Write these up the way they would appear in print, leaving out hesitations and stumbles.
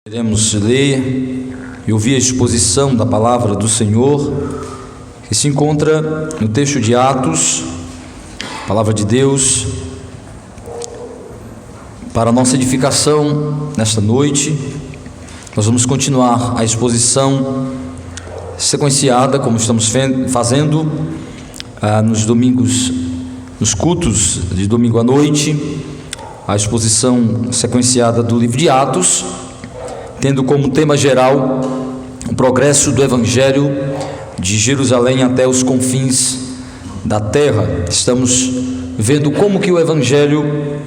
Queremos ler e ouvir a exposição da palavra do Senhor, que se encontra no texto de Atos, palavra de Deus, para a nossa edificação nesta noite. Nós vamos continuar a exposição sequenciada, como estamos fazendo nos domingos, nos cultos de domingo à noite, a exposição sequenciada do livro de Atos, tendo como tema geral o progresso do Evangelho de Jerusalém até os confins da terra. Estamos vendo como que o Evangelho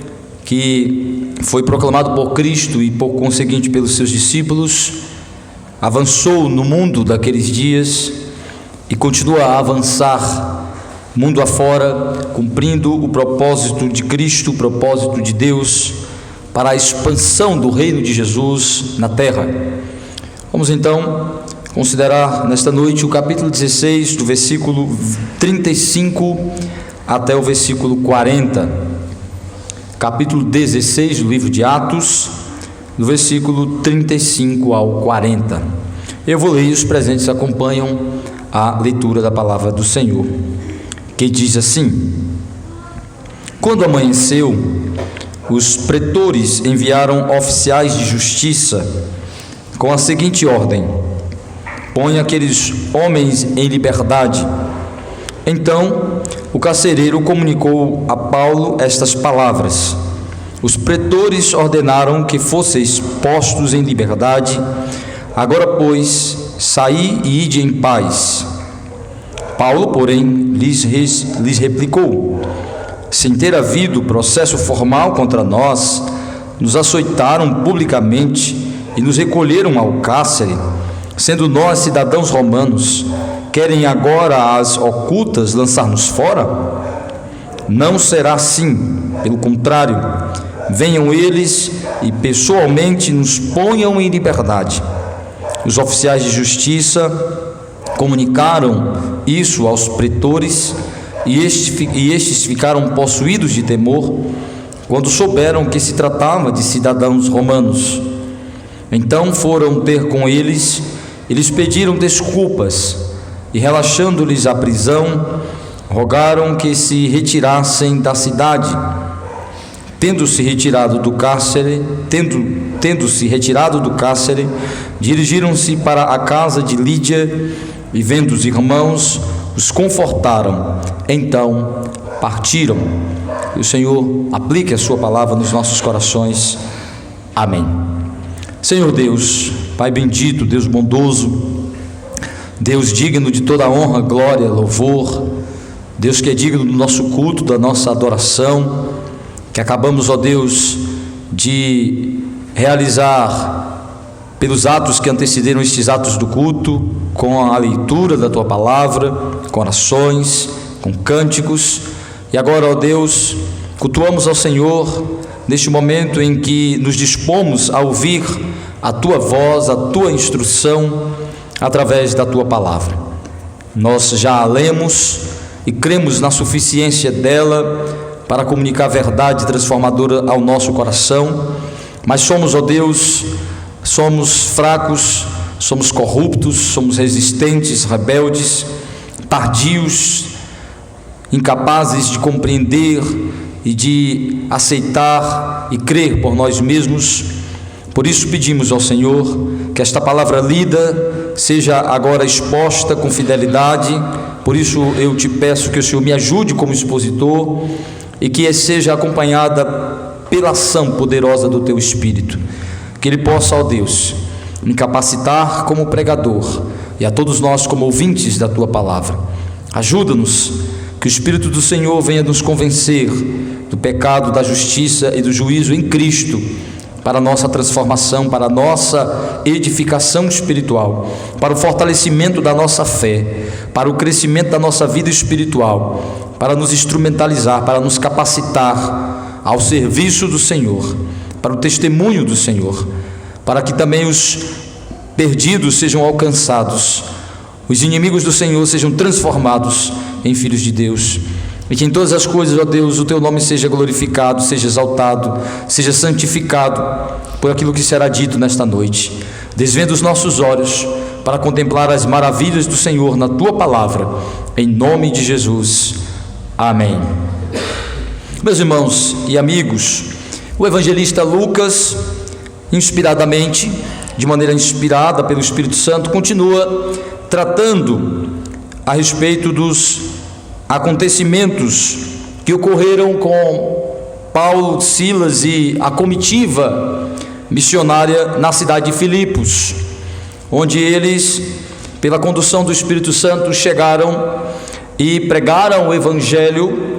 que foi proclamado por Cristo e por conseguinte pelos seus discípulos avançou no mundo daqueles dias e continua a avançar mundo afora, cumprindo o propósito de Cristo, o propósito de Deus para a expansão do reino de Jesus na terra. Vamos então considerar nesta noite o capítulo 16, do versículo 35 até o versículo 40. Capítulo 16 do livro de Atos, do versículo 35 ao 40. Eu vou ler e os presentes acompanham a leitura da palavra do Senhor, que diz assim: Quando amanheceu, os pretores enviaram oficiais de justiça com a seguinte ordem: põe aqueles homens em liberdade. Então o carcereiro comunicou a Paulo estas palavras: os pretores ordenaram que fosseis postos em liberdade. Agora, pois, saí e ide em paz. Paulo, porém, lhes replicou: sem ter havido processo formal contra nós, nos açoitaram publicamente e nos recolheram ao cárcere. Sendo nós cidadãos romanos, querem agora às ocultas lançar-nos fora? Não será assim, pelo contrário, venham eles e pessoalmente nos ponham em liberdade. Os oficiais de justiça comunicaram isso aos pretores, e estes ficaram possuídos de temor quando souberam que se tratava de cidadãos romanos. Então foram ter com eles, eles pediram desculpas e, relaxando-lhes a prisão, rogaram que se retirassem da cidade. Tendo-se retirado do cárcere, dirigiram-se para a casa de Lídia e, vendo os irmãos, os confortaram. Então partiram. Que o Senhor aplique a sua palavra nos nossos corações. Amém. Senhor Deus, Pai bendito, Deus bondoso, Deus digno de toda honra, glória, louvor, Deus que é digno do nosso culto, da nossa adoração, que acabamos, ó Deus, de realizar pelos atos que antecederam estes atos do culto, com a leitura da Tua palavra, com orações, com cânticos. E agora, ó Deus, cultuamos ao Senhor neste momento em que nos dispomos a ouvir a Tua voz, a Tua instrução através da Tua palavra. Nós já a lemos e cremos na suficiência dela para comunicar a verdade transformadora ao nosso coração, mas somos, ó Deus, somos fracos, somos corruptos, somos resistentes, rebeldes, tardios, incapazes de compreender e de aceitar e crer por nós mesmos. Por isso pedimos ao Senhor que esta palavra lida seja agora exposta com fidelidade. Por isso eu te peço que o Senhor me ajude como expositor e que seja acompanhada pela ação poderosa do Teu Espírito. Que Ele possa, ó Deus, me capacitar como pregador e a todos nós como ouvintes da Tua palavra. Ajuda-nos, que o Espírito do Senhor venha nos convencer do pecado, da justiça e do juízo em Cristo, para a nossa transformação, para a nossa edificação espiritual, para o fortalecimento da nossa fé, para o crescimento da nossa vida espiritual, para nos instrumentalizar, para nos capacitar ao serviço do Senhor, para o testemunho do Senhor, para que também os perdidos sejam alcançados, os inimigos do Senhor sejam transformados em filhos de Deus, e que em todas as coisas, ó Deus, o Teu nome seja glorificado, seja exaltado, seja santificado, por aquilo que será dito nesta noite. Desvenda os nossos olhos para contemplar as maravilhas do Senhor na Tua palavra, em nome de Jesus. Amém. Meus irmãos e amigos, o evangelista Lucas, inspiradamente, de maneira inspirada pelo Espírito Santo, continua tratando a respeito dos acontecimentos que ocorreram com Paulo, Silas e a comitiva missionária na cidade de Filipos, onde eles, pela condução do Espírito Santo, chegaram e pregaram o evangelho,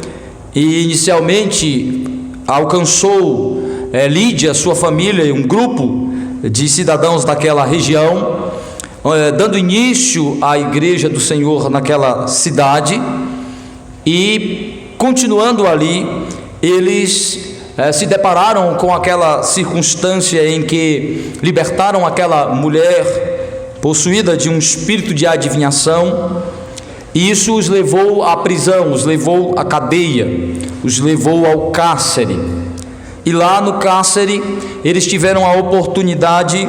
e inicialmente alcançou Lídia, sua família e um grupo de cidadãos daquela região, dando início à igreja do Senhor naquela cidade. E continuando ali, eles se depararam com aquela circunstância em que libertaram aquela mulher possuída de um espírito de adivinhação, e isso os levou à prisão, os levou à cadeia, os levou ao cárcere. E lá no cárcere eles tiveram a oportunidade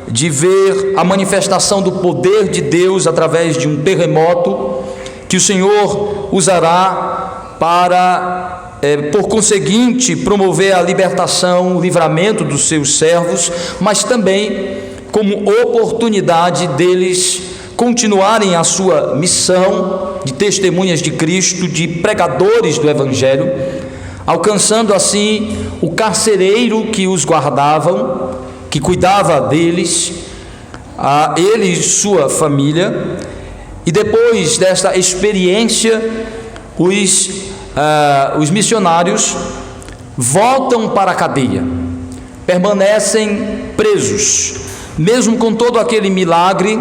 de ver a manifestação do poder de Deus através de um terremoto que o Senhor usará para, por conseguinte, promover a libertação, o livramento dos seus servos, mas também como oportunidade deles continuarem a sua missão de testemunhas de Cristo, de pregadores do Evangelho, alcançando assim o carcereiro que os guardavam, que cuidava deles, a ele e sua família. E depois desta experiência, os missionários voltam para a cadeia, permanecem presos, mesmo com todo aquele milagre,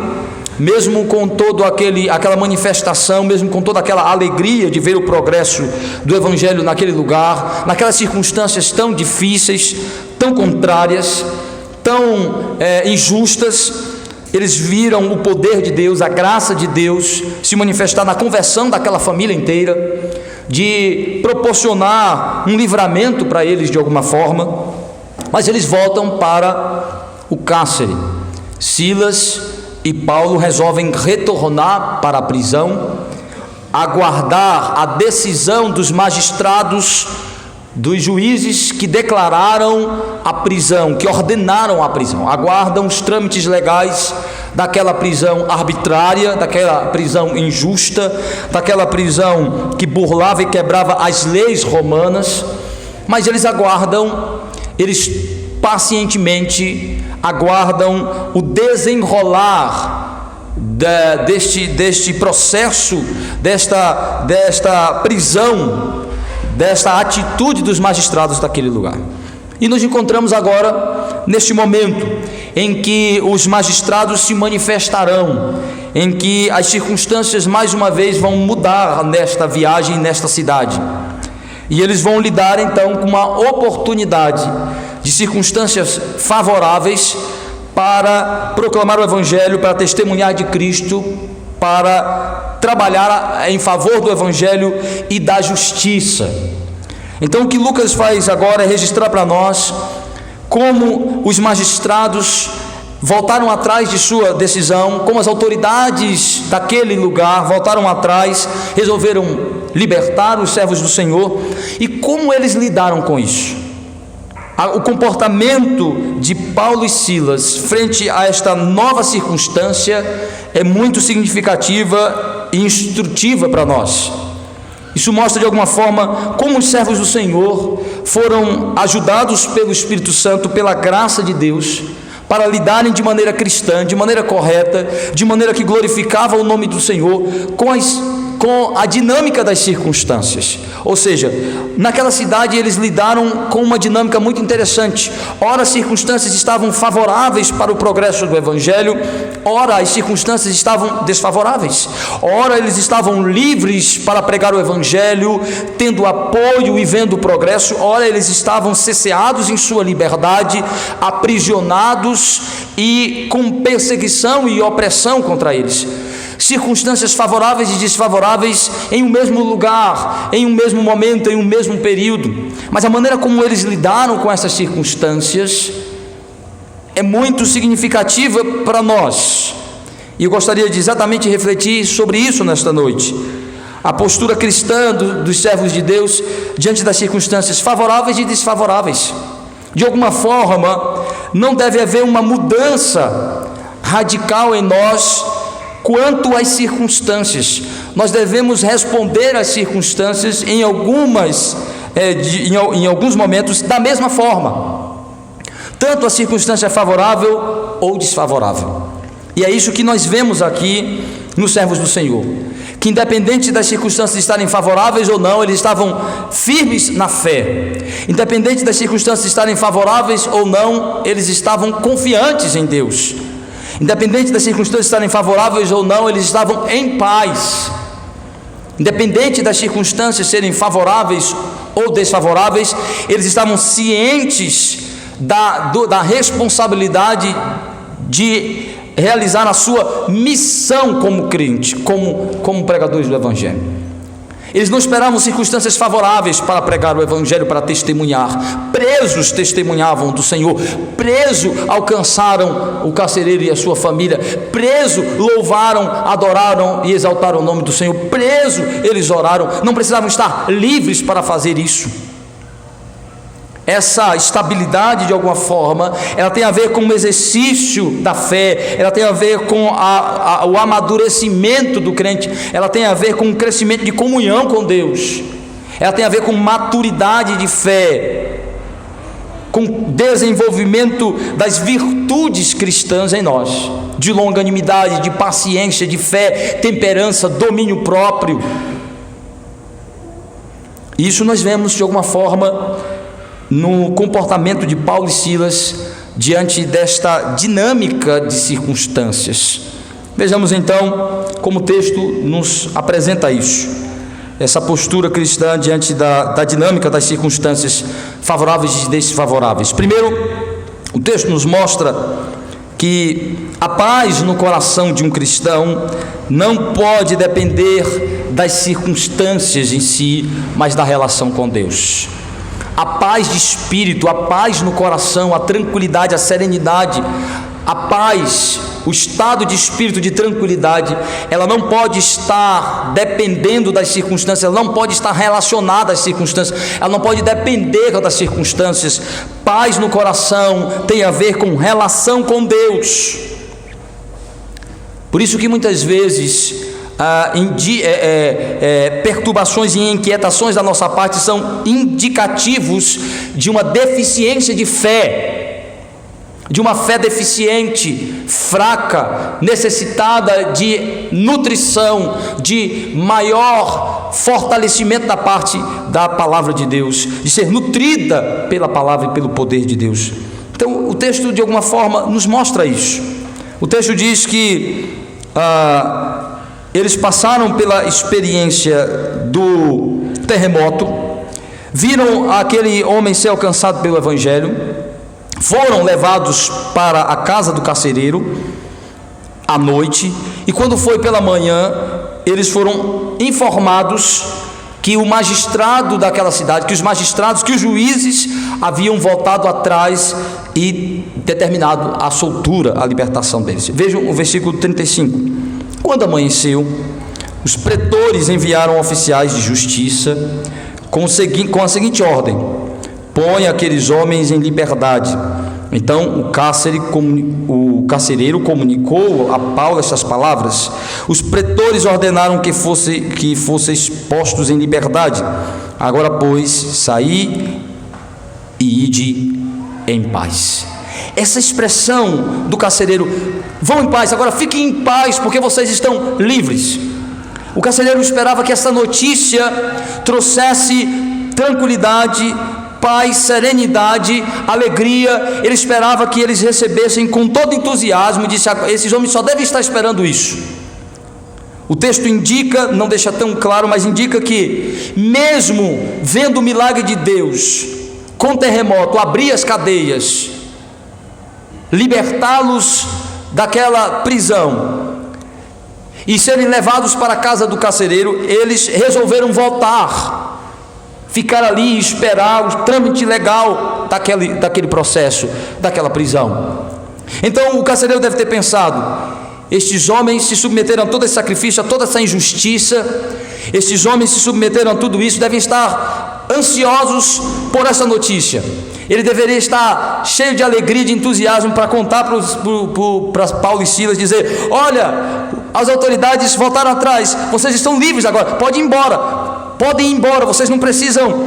mesmo com toda aquela manifestação, mesmo com toda aquela alegria de ver o progresso do Evangelho naquele lugar, naquelas circunstâncias tão difíceis, tão contrárias, tão injustas. Eles viram o poder de Deus, a graça de Deus se manifestar na conversão daquela família inteira, de proporcionar um livramento para eles de alguma forma. Mas eles voltam para o cárcere. Silas e Paulo resolvem retornar para a prisão, aguardar a decisão dos magistrados, dos juízes que declararam a prisão, que ordenaram a prisão. Aguardam os trâmites legais daquela prisão arbitrária, daquela prisão injusta, daquela prisão que burlava e quebrava as leis romanas. Mas eles aguardam, eles pacientemente aguardam o desenrolar deste processo, desta prisão, desta atitude dos magistrados daquele lugar. E nos encontramos agora neste momento em que os magistrados se manifestarão, em que as circunstâncias mais uma vez vão mudar nesta viagem, nesta cidade, e eles vão lidar então com uma oportunidade de circunstâncias favoráveis para proclamar o Evangelho, para testemunhar de Cristo, para trabalhar em favor do Evangelho e da justiça. Então o que Lucas faz agora é registrar para nós como os magistrados voltaram atrás de sua decisão, como as autoridades daquele lugar voltaram atrás, resolveram libertar os servos do Senhor, e como eles lidaram com isso. O comportamento de Paulo e Silas frente a esta nova circunstância é muito significativa e instrutiva para nós. Isso mostra de alguma forma como os servos do Senhor foram ajudados pelo Espírito Santo, pela graça de Deus, para lidarem de maneira cristã, de maneira correta, de maneira que glorificava o nome do Senhor, com a dinâmica das circunstâncias. Ou seja, naquela cidade eles lidaram com uma dinâmica muito interessante. Ora as circunstâncias estavam favoráveis para o progresso do Evangelho, ora as circunstâncias estavam desfavoráveis. Ora eles estavam livres para pregar o Evangelho, tendo apoio e vendo o progresso. Ora eles estavam cerceados em sua liberdade, aprisionados e com perseguição e opressão contra eles. Circunstâncias favoráveis e desfavoráveis em um mesmo lugar, em um mesmo momento, em um mesmo período. Mas a maneira como eles lidaram com essas circunstâncias é muito significativa para nós, e eu gostaria de exatamente refletir sobre isso nesta noite. A postura cristã dos servos de Deus diante das circunstâncias favoráveis e desfavoráveis. De alguma forma, não deve haver uma mudança radical em nós quanto às circunstâncias. Nós devemos responder às circunstâncias em alguns momentos da mesma forma, tanto a circunstância favorável ou desfavorável. E é isso que nós vemos aqui nos servos do Senhor, que independente das circunstâncias estarem favoráveis ou não, eles estavam firmes na fé. Independente das circunstâncias estarem favoráveis ou não, eles estavam confiantes em Deus. Independente das circunstâncias estarem favoráveis ou não, eles estavam em paz. Independente das circunstâncias serem favoráveis ou desfavoráveis, eles estavam cientes da responsabilidade de realizar a sua missão como crente, como pregadores do Evangelho. Eles não esperavam circunstâncias favoráveis para pregar o Evangelho, para testemunhar. Presos testemunhavam do Senhor, presos alcançaram o carcereiro e a sua família, presos louvaram, adoraram e exaltaram o nome do Senhor, presos eles oraram, não precisavam estar livres para fazer isso. Essa estabilidade, de alguma forma, ela tem a ver com o exercício da fé, ela tem a ver com o amadurecimento do crente, ela tem a ver com o crescimento de comunhão com Deus, ela tem a ver com maturidade de fé, com desenvolvimento das virtudes cristãs em nós, de longanimidade, de paciência, de fé, temperança, domínio próprio. Isso nós vemos de alguma forma no comportamento de Paulo e Silas diante desta dinâmica de circunstâncias. Vejamos então como o texto nos apresenta isso, essa postura cristã diante da dinâmica das circunstâncias favoráveis e desfavoráveis. Primeiro, o texto nos mostra que a paz no coração de um cristão não pode depender das circunstâncias em si, mas da relação com Deus. A paz de espírito, a paz no coração, a tranquilidade, a serenidade, a paz, o estado de espírito de tranquilidade, ela não pode estar dependendo das circunstâncias, ela não pode estar relacionada às circunstâncias, ela não pode depender das circunstâncias. Paz no coração tem a ver com relação com Deus. Por isso que muitas vezes perturbações e inquietações da nossa parte são indicativos de uma deficiência de fé, de uma fé deficiente, fraca, necessitada de nutrição, de maior fortalecimento da parte da palavra de Deus, de ser nutrida pela palavra e pelo poder de Deus. Então o texto de alguma forma nos mostra isso. O texto diz que eles passaram pela experiência do terremoto, viram aquele homem ser alcançado pelo Evangelho, foram levados para a casa do carcereiro à noite, e quando foi pela manhã, eles foram informados que o magistrado daquela cidade, que os magistrados, que os juízes haviam voltado atrás e determinado a soltura, a libertação deles. Vejam o versículo 35. Quando amanheceu, os pretores enviaram oficiais de justiça com a seguinte ordem: põe aqueles homens em liberdade. Então o carcereiro comunicou a Paulo estas palavras. Os pretores ordenaram que fossem postos em liberdade. Agora, pois, saí e ide em paz. Essa expressão do carcereiro, vão em paz, agora fiquem em paz, porque vocês estão livres. O carcereiro esperava que essa notícia trouxesse tranquilidade, paz, serenidade, alegria. Ele esperava que eles recebessem com todo entusiasmo, e disse: esses homens só devem estar esperando isso. O texto indica, não deixa tão claro, mas indica que mesmo vendo o milagre de Deus, com terremoto, abrir as cadeias, libertá-los daquela prisão e serem levados para a casa do carcereiro, eles resolveram voltar, ficar ali e esperar o trâmite legal daquele processo, daquela prisão. Então o carcereiro deve ter pensado: estes homens se submeteram a todo esse sacrifício, a toda essa injustiça, estes homens se submeteram a tudo isso, devem estar ansiosos por essa notícia. Ele deveria estar cheio de alegria, de entusiasmo para contar para Paulo e Silas, dizer: olha, as autoridades voltaram atrás, vocês estão livres agora, podem ir embora, vocês não precisam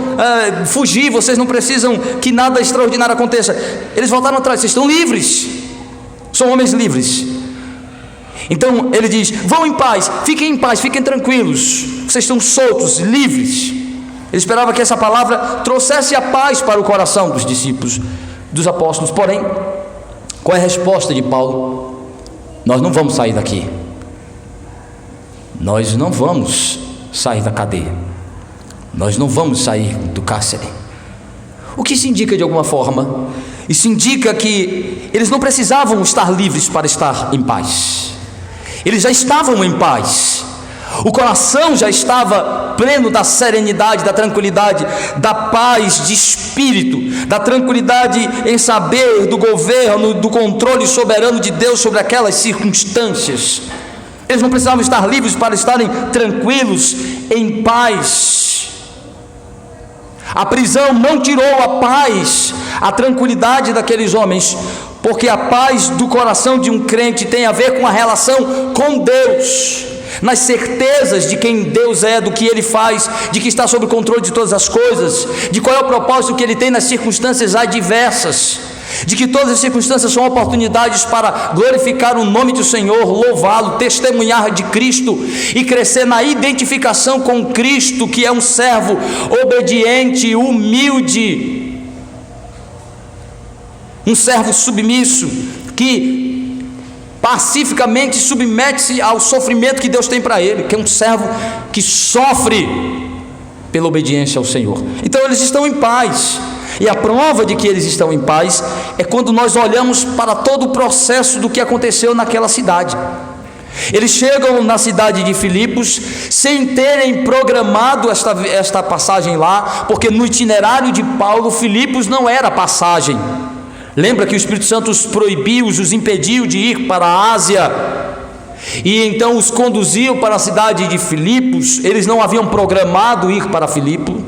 fugir, vocês não precisam que nada extraordinário aconteça. Eles voltaram atrás, vocês estão livres, são homens livres. Então ele diz: vão em paz, fiquem tranquilos, vocês estão soltos, livres. Ele esperava que essa palavra trouxesse a paz para o coração dos discípulos, dos apóstolos. Porém, qual é a resposta de Paulo? Nós não vamos sair daqui, nós não vamos sair da cadeia, nós não vamos sair do cárcere. O que se indica de alguma forma? Isso indica que eles não precisavam estar livres para estar em paz. Eles já estavam em paz, o coração já estava pleno da serenidade, da tranquilidade, da paz de espírito, da tranquilidade em saber do governo, do controle soberano de Deus sobre aquelas circunstâncias. Eles não precisavam estar livres para estarem tranquilos, em paz. A prisão não tirou a paz, a tranquilidade daqueles homens, porque a paz do coração de um crente tem a ver com a relação com Deus, nas certezas de quem Deus é, do que Ele faz, de que está sob o controle de todas as coisas, de qual é o propósito que Ele tem nas circunstâncias adversas, de que todas as circunstâncias são oportunidades para glorificar o nome do Senhor, louvá-lo, testemunhar de Cristo e crescer na identificação com Cristo, que é um servo obediente, humilde, um servo submisso, que pacificamente submete-se ao sofrimento que Deus tem para ele, que é um servo que sofre pela obediência ao Senhor. Então eles estão em paz, e a prova de que eles estão em paz é quando nós olhamos para todo o processo do que aconteceu naquela cidade. Eles chegam na cidade de Filipos sem terem programado esta passagem lá, porque no itinerário de Paulo, Filipos não era passagem. Lembra que o Espírito Santo os proibiu, os impediu de ir para a Ásia, e então os conduziu para a cidade de Filipos. Eles não haviam programado ir para Filipo,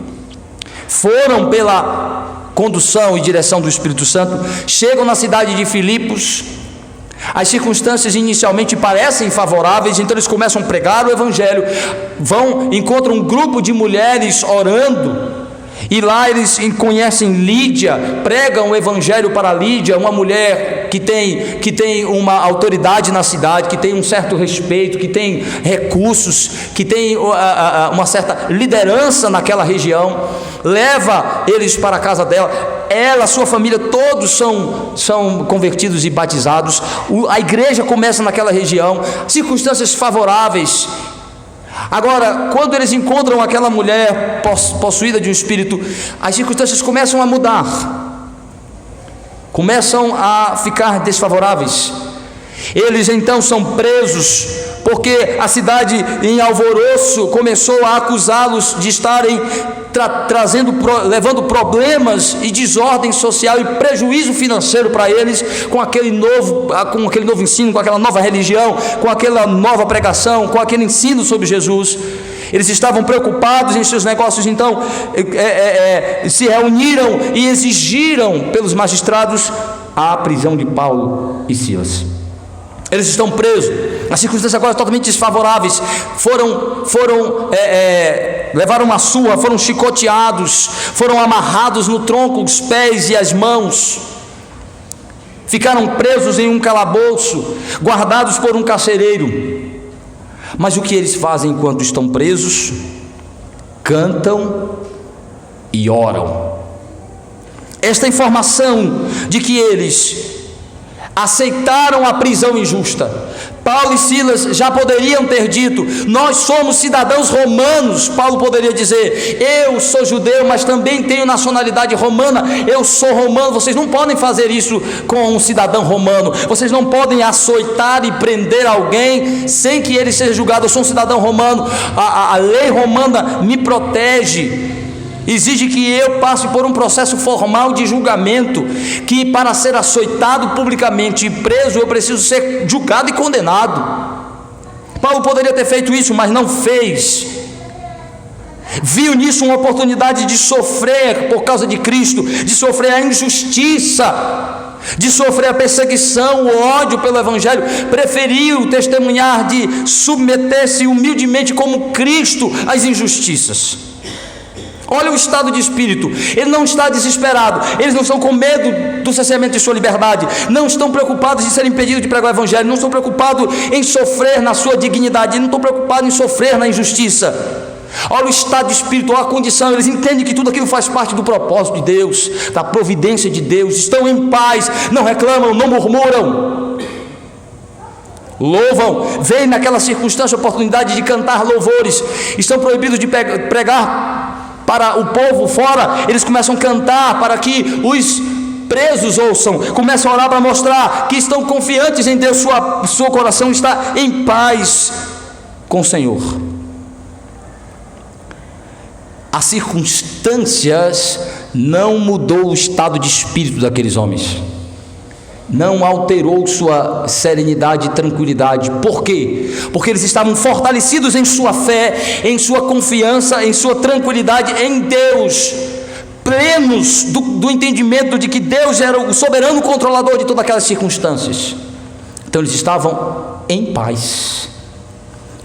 foram pela condução e direção do Espírito Santo, chegam na cidade de Filipos. As circunstâncias inicialmente parecem favoráveis, então eles começam a pregar o Evangelho, encontram um grupo de mulheres orando, e lá eles conhecem Lídia, pregam o Evangelho para Lídia, uma mulher que tem uma autoridade na cidade, que tem um certo respeito, que tem recursos, que tem uma certa liderança naquela região. Leva eles para a casa dela, ela, sua família, todos são convertidos e batizados. A igreja começa naquela região, circunstâncias favoráveis. Agora, quando eles encontram aquela mulher possuída de um espírito, as circunstâncias começam a mudar, começam a ficar desfavoráveis. Eles então são presos, porque a cidade em alvoroço começou a acusá-los de estarem levando problemas e desordem social e prejuízo financeiro para eles, com aquele novo ensino, com aquela nova religião, com aquela nova pregação, com aquele ensino sobre Jesus. Eles estavam preocupados em seus negócios, então se reuniram e exigiram pelos magistrados a prisão de Paulo e Silas. Eles estão presos, as circunstâncias agora totalmente desfavoráveis. Levaram uma surra, foram chicoteados, foram amarrados no tronco os pés e as mãos, ficaram presos em um calabouço, guardados por um carcereiro. Mas o que eles fazem enquanto estão presos? Cantam e oram. Esta informação de que eles aceitaram a prisão injusta, Paulo e Silas já poderiam ter dito: nós somos cidadãos romanos. Paulo poderia dizer: eu sou judeu, mas também tenho nacionalidade romana, eu sou romano. Vocês não podem fazer isso com um cidadão romano, vocês não podem açoitar e prender alguém sem que ele seja julgado. Eu sou um cidadão romano, a lei romana me protege. exige que eu passe por um processo formal de julgamento, que para ser açoitado publicamente e preso, eu preciso ser julgado e condenado. Paulo poderia ter feito isso, mas não fez. Viu nisso uma oportunidade de sofrer por causa de Cristo, de sofrer a injustiça, de sofrer a perseguição, o ódio pelo Evangelho. Preferiu testemunhar de submeter-se humildemente como Cristo às injustiças. Olha o estado de espírito. Ele não está desesperado, eles não estão com medo do cerceamento de sua liberdade, não estão preocupados em ser impedidos de pregar o Evangelho, não estão preocupados em sofrer na sua dignidade, não estão preocupados em sofrer na injustiça. Olha o estado de espírito, olha a condição. Eles entendem que tudo aquilo faz parte do propósito de Deus, da providência de Deus. Estão em paz, não reclamam, não murmuram, louvam. Vêm naquela circunstância a oportunidade de cantar louvores. Estão proibidos de pregar para o povo fora. Eles começam a cantar para que os presos ouçam, começam a orar para mostrar que estão confiantes em Deus. Seu coração está em paz com o Senhor. As circunstâncias não mudou o estado de espírito daqueles homens, não alterou sua serenidade e tranquilidade. Por quê? Porque eles estavam fortalecidos em sua fé, em sua confiança, em sua tranquilidade em Deus, plenos do entendimento de que Deus era o soberano controlador de todas aquelas circunstâncias. Então eles estavam em paz.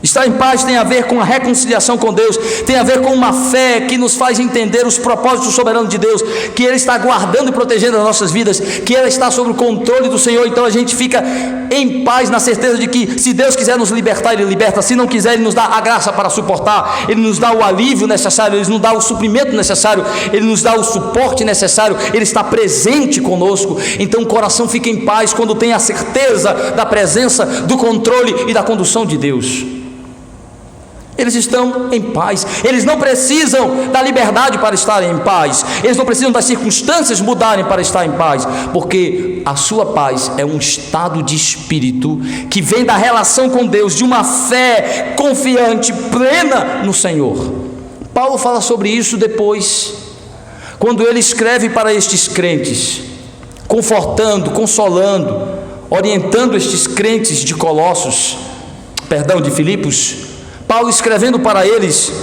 Estar em paz tem a ver com a reconciliação com Deus, tem a ver com uma fé que nos faz entender os propósitos soberanos de Deus, que Ele está guardando e protegendo as nossas vidas, que Ele está sob o controle do Senhor. Então a gente fica em paz, na certeza de que se Deus quiser nos libertar, Ele liberta. Se não quiser, Ele nos dá a graça para suportar, Ele nos dá o alívio necessário, Ele nos dá o suprimento necessário, Ele nos dá o suporte necessário, Ele está presente conosco. Então o coração fica em paz quando tem a certeza da presença, do controle e da condução de Deus. Eles estão em paz. Eles não precisam da liberdade para estarem em paz, eles não precisam das circunstâncias mudarem para estar em paz, porque a sua paz é um estado de espírito que vem da relação com Deus, de uma fé confiante, plena no Senhor. Paulo fala sobre isso depois, quando ele escreve para estes crentes, confortando, consolando, orientando estes crentes de de Filipos. Paulo, escrevendo para eles,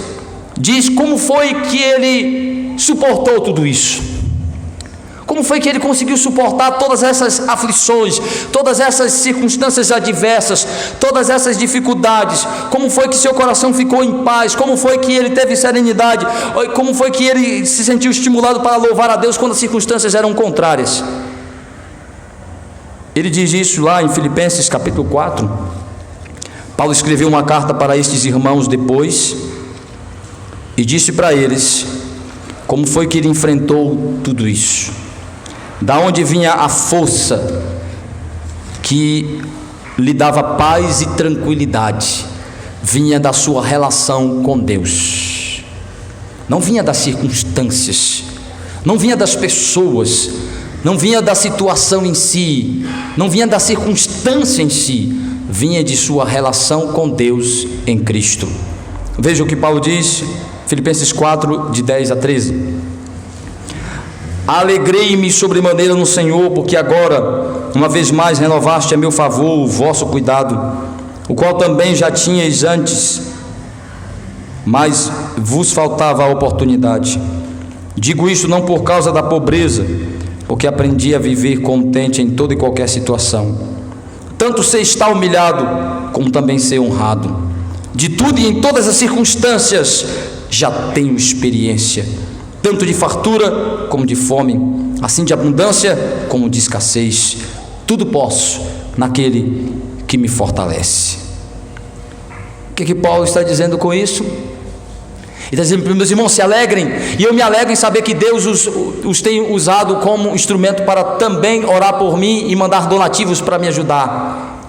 diz como foi que ele suportou tudo isso, como foi que ele conseguiu suportar todas essas aflições, todas essas circunstâncias adversas, todas essas dificuldades, como foi que seu coração ficou em paz, como foi que ele teve serenidade, como foi que ele se sentiu estimulado para louvar a Deus quando as circunstâncias eram contrárias. Ele diz isso lá em Filipenses capítulo 4. Paulo escreveu uma carta para estes irmãos depois e disse para eles como foi que ele enfrentou tudo isso, da onde vinha a força que lhe dava paz e tranquilidade. Vinha da sua relação com Deus, não vinha das circunstâncias, não vinha das pessoas, não vinha da situação em si, não vinha da circunstância em si, vinha de sua relação com Deus em Cristo. Veja o que Paulo diz, Filipenses 4, de 10 a 13. Alegrei-me sobremaneira no Senhor, porque agora, uma vez mais, renovaste a meu favor o vosso cuidado, o qual também já tinhais antes, mas vos faltava a oportunidade. Digo isto não por causa da pobreza, porque aprendi a viver contente em toda e qualquer situação. Tanto ser estar humilhado, como também ser honrado. De tudo e em todas as circunstâncias já tenho experiência, tanto de fartura como de fome, assim de abundância como de escassez. Tudo posso naquele que me fortalece. O que Paulo está dizendo com isso? Ele está dizendo: meus irmãos, se alegrem, e eu me alegro em saber que Deus os tem usado como instrumento para também orar por mim e mandar donativos para me ajudar.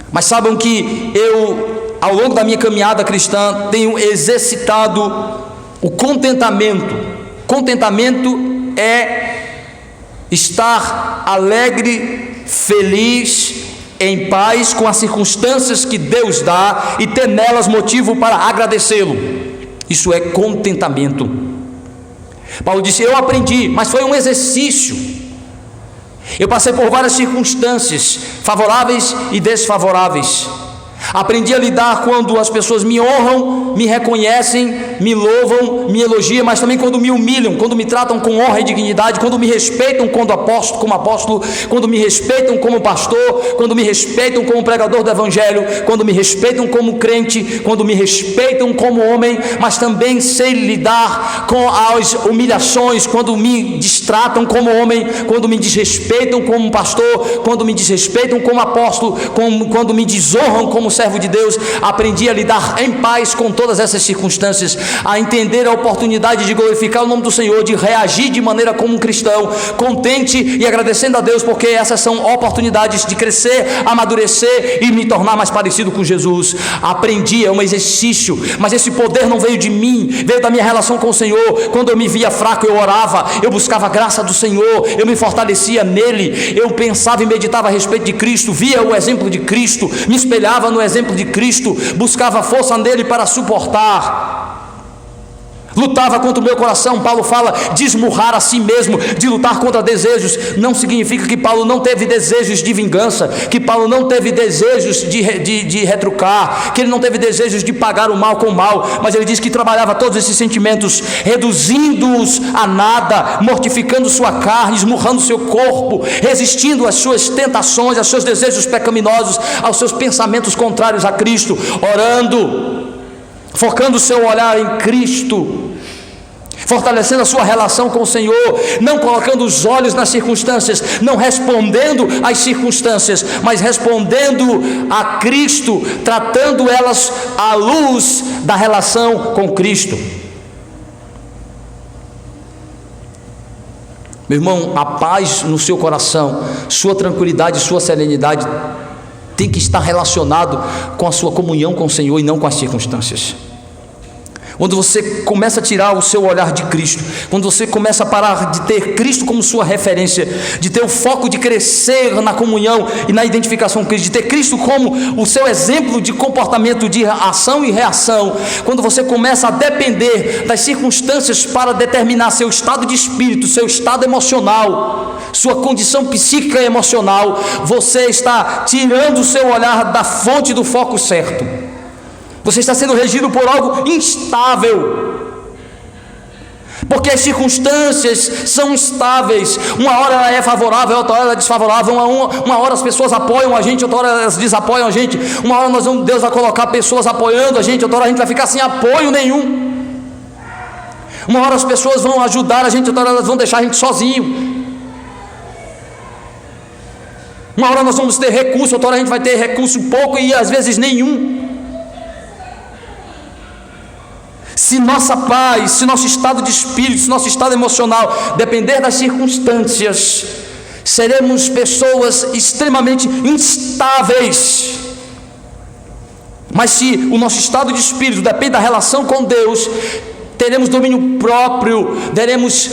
Mas saibam que eu, ao longo da minha caminhada cristã, tenho exercitado o contentamento. Contentamento é estar alegre, feliz, em paz com as circunstâncias que Deus dá e ter nelas motivo para agradecê-lo. Isso é contentamento. Paulo disse: eu aprendi, mas foi um exercício. Eu passei por várias circunstâncias, favoráveis e desfavoráveis. Aprendi a lidar quando as pessoas me honram, me reconhecem, me louvam, me elogiam, mas também quando me humilham, quando me tratam com honra e dignidade, quando me respeitam como apóstolo, quando me respeitam como pastor, quando me respeitam como pregador do evangelho, quando me respeitam como crente, quando me respeitam como homem, mas também sei lidar com as humilhações, quando me destratam como homem, quando me desrespeitam como pastor, quando me desrespeitam como apóstolo, quando me desonram como servo de Deus. Aprendi a lidar em paz com todas essas circunstâncias, a entender a oportunidade de glorificar o nome do Senhor, de reagir de maneira como um cristão, contente e agradecendo a Deus, porque essas são oportunidades de crescer, amadurecer e me tornar mais parecido com Jesus. Aprendi, é um exercício, mas esse poder não veio de mim, veio da minha relação com o Senhor. Quando eu me via fraco, eu orava, eu buscava a graça do Senhor, eu me fortalecia nele, eu pensava e meditava a respeito de Cristo, via o exemplo de Cristo, me espelhava no exemplo de Cristo, buscava força nele para suportar, lutava contra o meu coração. Paulo fala de esmurrar a si mesmo, de lutar contra desejos. Não significa que Paulo não teve desejos de vingança, que Paulo não teve desejos de retrucar, que ele não teve desejos de pagar o mal com o mal, mas ele diz que trabalhava todos esses sentimentos, reduzindo-os a nada, mortificando sua carne, esmurrando seu corpo, resistindo às suas tentações, aos seus desejos pecaminosos, aos seus pensamentos contrários a Cristo, orando, focando o seu olhar em Cristo, fortalecendo a sua relação com o Senhor, não colocando os olhos nas circunstâncias, não respondendo às circunstâncias, mas respondendo a Cristo, tratando elas à luz da relação com Cristo. Meu irmão, a paz no seu coração, sua tranquilidade, sua serenidade tem que estar relacionado com a sua comunhão com o Senhor e não com as circunstâncias. Quando você começa a tirar o seu olhar de Cristo, quando você começa a parar de ter Cristo como sua referência, de ter o foco de crescer na comunhão e na identificação com Cristo, de ter Cristo como o seu exemplo de comportamento, de ação e reação, quando você começa a depender das circunstâncias para determinar seu estado de espírito, seu estado emocional, sua condição psíquica e emocional, você está tirando o seu olhar da fonte do foco certo. Você está sendo regido por algo instável, porque as circunstâncias são instáveis. Uma hora ela é favorável, outra hora ela é desfavorável. Uma hora as pessoas apoiam a gente, outra hora elas desapoiam a gente. Uma hora Deus vai colocar pessoas apoiando a gente, outra hora a gente vai ficar sem apoio nenhum. Uma hora as pessoas vão ajudar a gente, outra hora elas vão deixar a gente sozinho. Uma hora nós vamos ter recurso, outra hora a gente vai ter recurso pouco e às vezes nenhum. Se nossa paz, se nosso estado de espírito, se nosso estado emocional depender das circunstâncias, seremos pessoas extremamente instáveis. Mas se o nosso estado de espírito depende da relação com Deus, teremos domínio próprio, teremos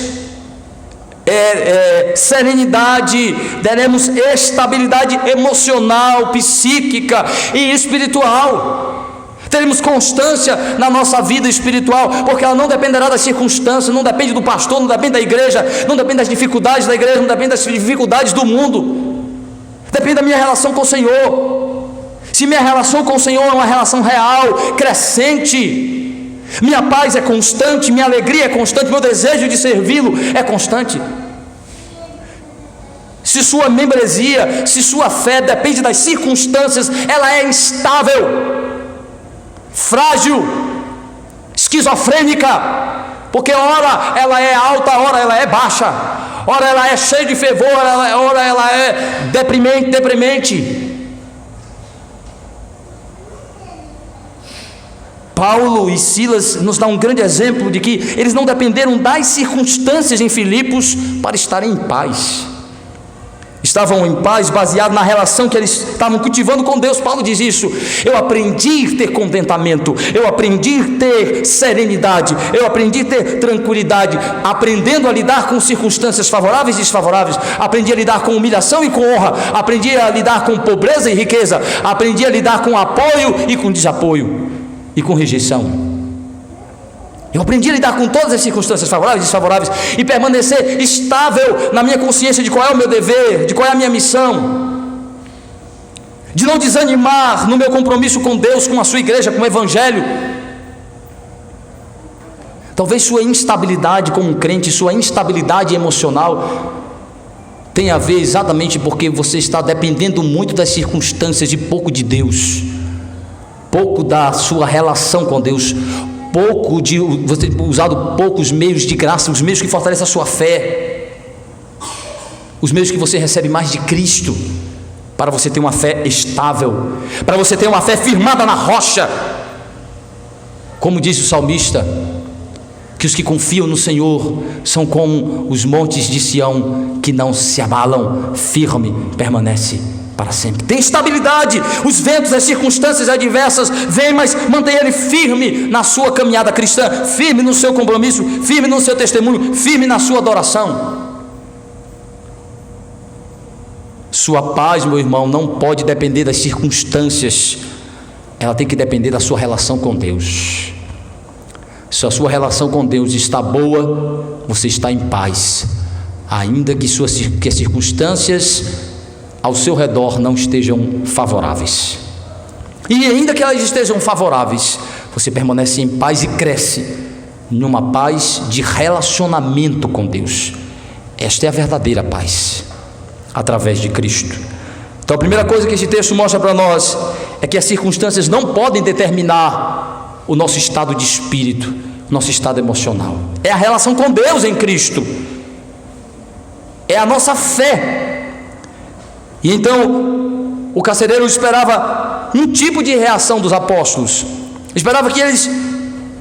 serenidade, teremos estabilidade emocional, psíquica e espiritual. Teremos constância na nossa vida espiritual, porque ela não dependerá das circunstâncias, não depende do pastor, não depende da igreja, não depende das dificuldades da igreja, não depende das dificuldades do mundo, depende da minha relação com o Senhor. Se minha relação com o Senhor é uma relação real, crescente, minha paz é constante, minha alegria é constante, meu desejo de servi-lo é constante. Se sua membresia, se sua fé depende das circunstâncias, ela é instável, frágil, esquizofrênica, porque ora ela é alta, ora ela é baixa, ora ela é cheia de fervor, ora ela é deprimente. Paulo e Silas nos dão um grande exemplo de que eles não dependeram das circunstâncias em Filipos para estarem em paz. Estavam em paz baseado na relação que eles estavam cultivando com Deus. Paulo diz isso: eu aprendi a ter contentamento, eu aprendi a ter serenidade, eu aprendi a ter tranquilidade, aprendendo a lidar com circunstâncias favoráveis e desfavoráveis, aprendi a lidar com humilhação e com honra, aprendi a lidar com pobreza e riqueza, aprendi a lidar com apoio e com desapoio e com rejeição. Eu aprendi a lidar com todas as circunstâncias favoráveis e desfavoráveis e permanecer estável na minha consciência de qual é o meu dever, de qual é a minha missão, de não desanimar no meu compromisso com Deus, com a sua igreja, com o Evangelho. Talvez sua instabilidade como crente, sua instabilidade emocional tenha a ver exatamente porque você está dependendo muito das circunstâncias e pouco de Deus, pouco da sua relação com Deus, pouco de você usado poucos meios de graça, os meios que fortalecem a sua fé, os meios que você recebe mais de Cristo, para você ter uma fé estável, para você ter uma fé firmada na rocha, como diz o salmista, que os que confiam no Senhor são como os montes de Sião, que não se abalam, firme permanece para sempre. Tem estabilidade, os ventos, as circunstâncias adversas vêm, mas mantenha ele firme na sua caminhada cristã, firme no seu compromisso, firme no seu testemunho, firme na sua adoração. Sua paz, meu irmão, não pode depender das circunstâncias, ela tem que depender da sua relação com Deus. Se a sua relação com Deus está boa, você está em paz, ainda que as circunstâncias ao seu redor não estejam favoráveis. E ainda que elas estejam favoráveis, você permanece em paz e cresce numa paz de relacionamento com Deus. Esta é a verdadeira paz, através de Cristo. Então a primeira coisa que esse texto mostra para nós é que as circunstâncias não podem determinar o nosso estado de espírito, o nosso estado emocional. É a relação com Deus em Cristo, é a nossa fé. E então o carcereiro esperava um tipo de reação dos apóstolos, esperava que eles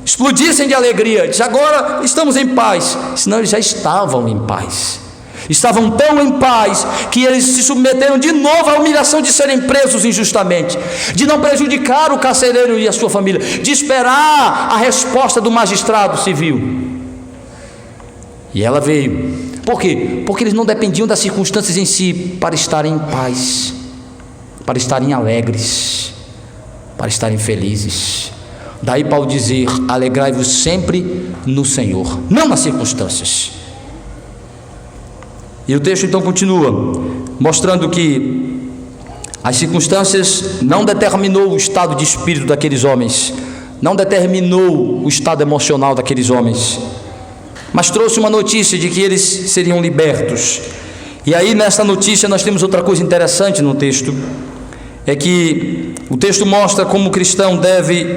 explodissem de alegria, disse: agora estamos em paz. Senão eles já estavam em paz, estavam tão em paz que eles se submeteram de novo à humilhação de serem presos injustamente, de não prejudicar o carcereiro e a sua família, de esperar a resposta do magistrado civil. E ela veio. Por quê? Porque eles não dependiam das circunstâncias em si para estarem em paz, para estarem alegres, para estarem felizes. Daí Paulo dizer: alegrai-vos sempre no Senhor, não nas circunstâncias. E o texto então continua, mostrando que as circunstâncias não determinou o estado de espírito daqueles homens, não determinou o estado emocional daqueles homens, mas trouxe uma notícia de que eles seriam libertos. E aí nessa notícia nós temos outra coisa interessante no texto, é que o texto mostra como o cristão deve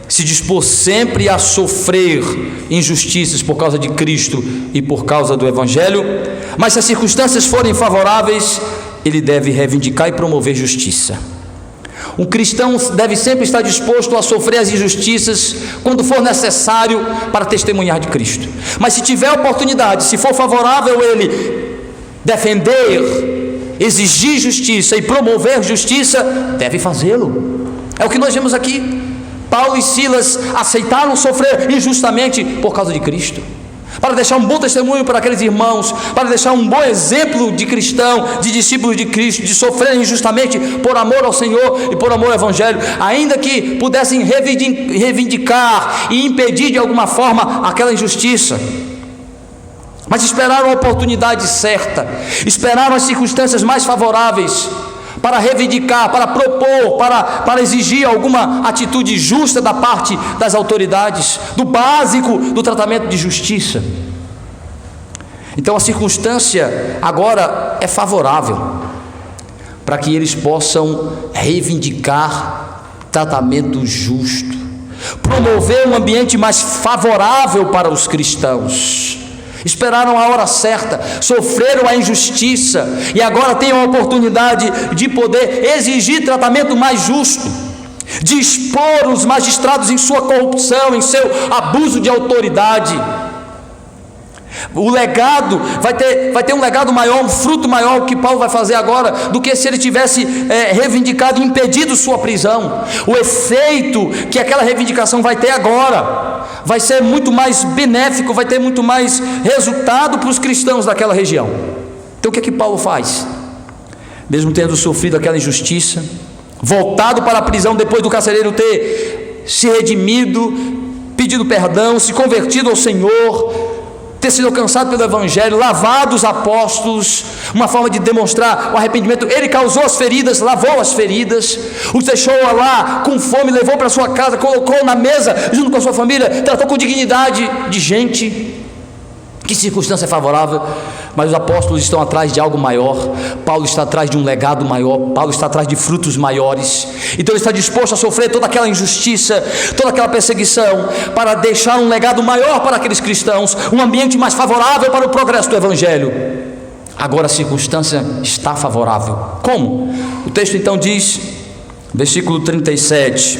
se dispor sempre a sofrer injustiças por causa de Cristo e por causa do Evangelho, mas se as circunstâncias forem favoráveis, ele deve reivindicar e promover justiça. Um cristão deve sempre estar disposto a sofrer as injustiças quando for necessário para testemunhar de Cristo. Mas se tiver oportunidade, se for favorável ele defender, exigir justiça e promover justiça, deve fazê-lo. É o que nós vemos aqui. Paulo e Silas aceitaram sofrer injustamente por causa de Cristo, para deixar um bom testemunho para aqueles irmãos, para deixar um bom exemplo de cristão, de discípulos de Cristo, de sofrer injustamente por amor ao Senhor e por amor ao Evangelho, ainda que pudessem reivindicar e impedir de alguma forma aquela injustiça. Mas esperaram a oportunidade certa, esperaram as circunstâncias mais favoráveis para reivindicar, para propor, para exigir alguma atitude justa da parte das autoridades, do básico do tratamento de justiça. Então a circunstância agora é favorável para que eles possam reivindicar tratamento justo, promover um ambiente mais favorável para os cristãos. Esperaram a hora certa, sofreram a injustiça e agora têm a oportunidade de poder exigir tratamento mais justo, de expor os magistrados em sua corrupção, em seu abuso de autoridade. O legado vai ter um legado maior, um fruto maior que Paulo vai fazer agora do que se ele tivesse reivindicado e impedido sua prisão. O efeito que aquela reivindicação vai ter agora vai ser muito mais benéfico, vai ter muito mais resultado para os cristãos daquela região. Então o que é que Paulo faz? Mesmo tendo sofrido aquela injustiça, voltado para a prisão depois do carcereiro ter se redimido, pedido perdão, se convertido ao Senhor, ter sido alcançado pelo Evangelho, lavado os apóstolos, uma forma de demonstrar o arrependimento. Ele causou as feridas, lavou as feridas, os deixou lá com fome, levou para sua casa, colocou na mesa junto com a sua família, tratou com dignidade de gente. Que circunstância favorável, mas os apóstolos estão atrás de algo maior. Paulo está atrás de um legado maior, Paulo está atrás de frutos maiores. Então ele está disposto a sofrer toda aquela injustiça, toda aquela perseguição, para deixar um legado maior para aqueles cristãos, um ambiente mais favorável para o progresso do Evangelho. Agora a circunstância está favorável. Como? O texto então diz, versículo 37,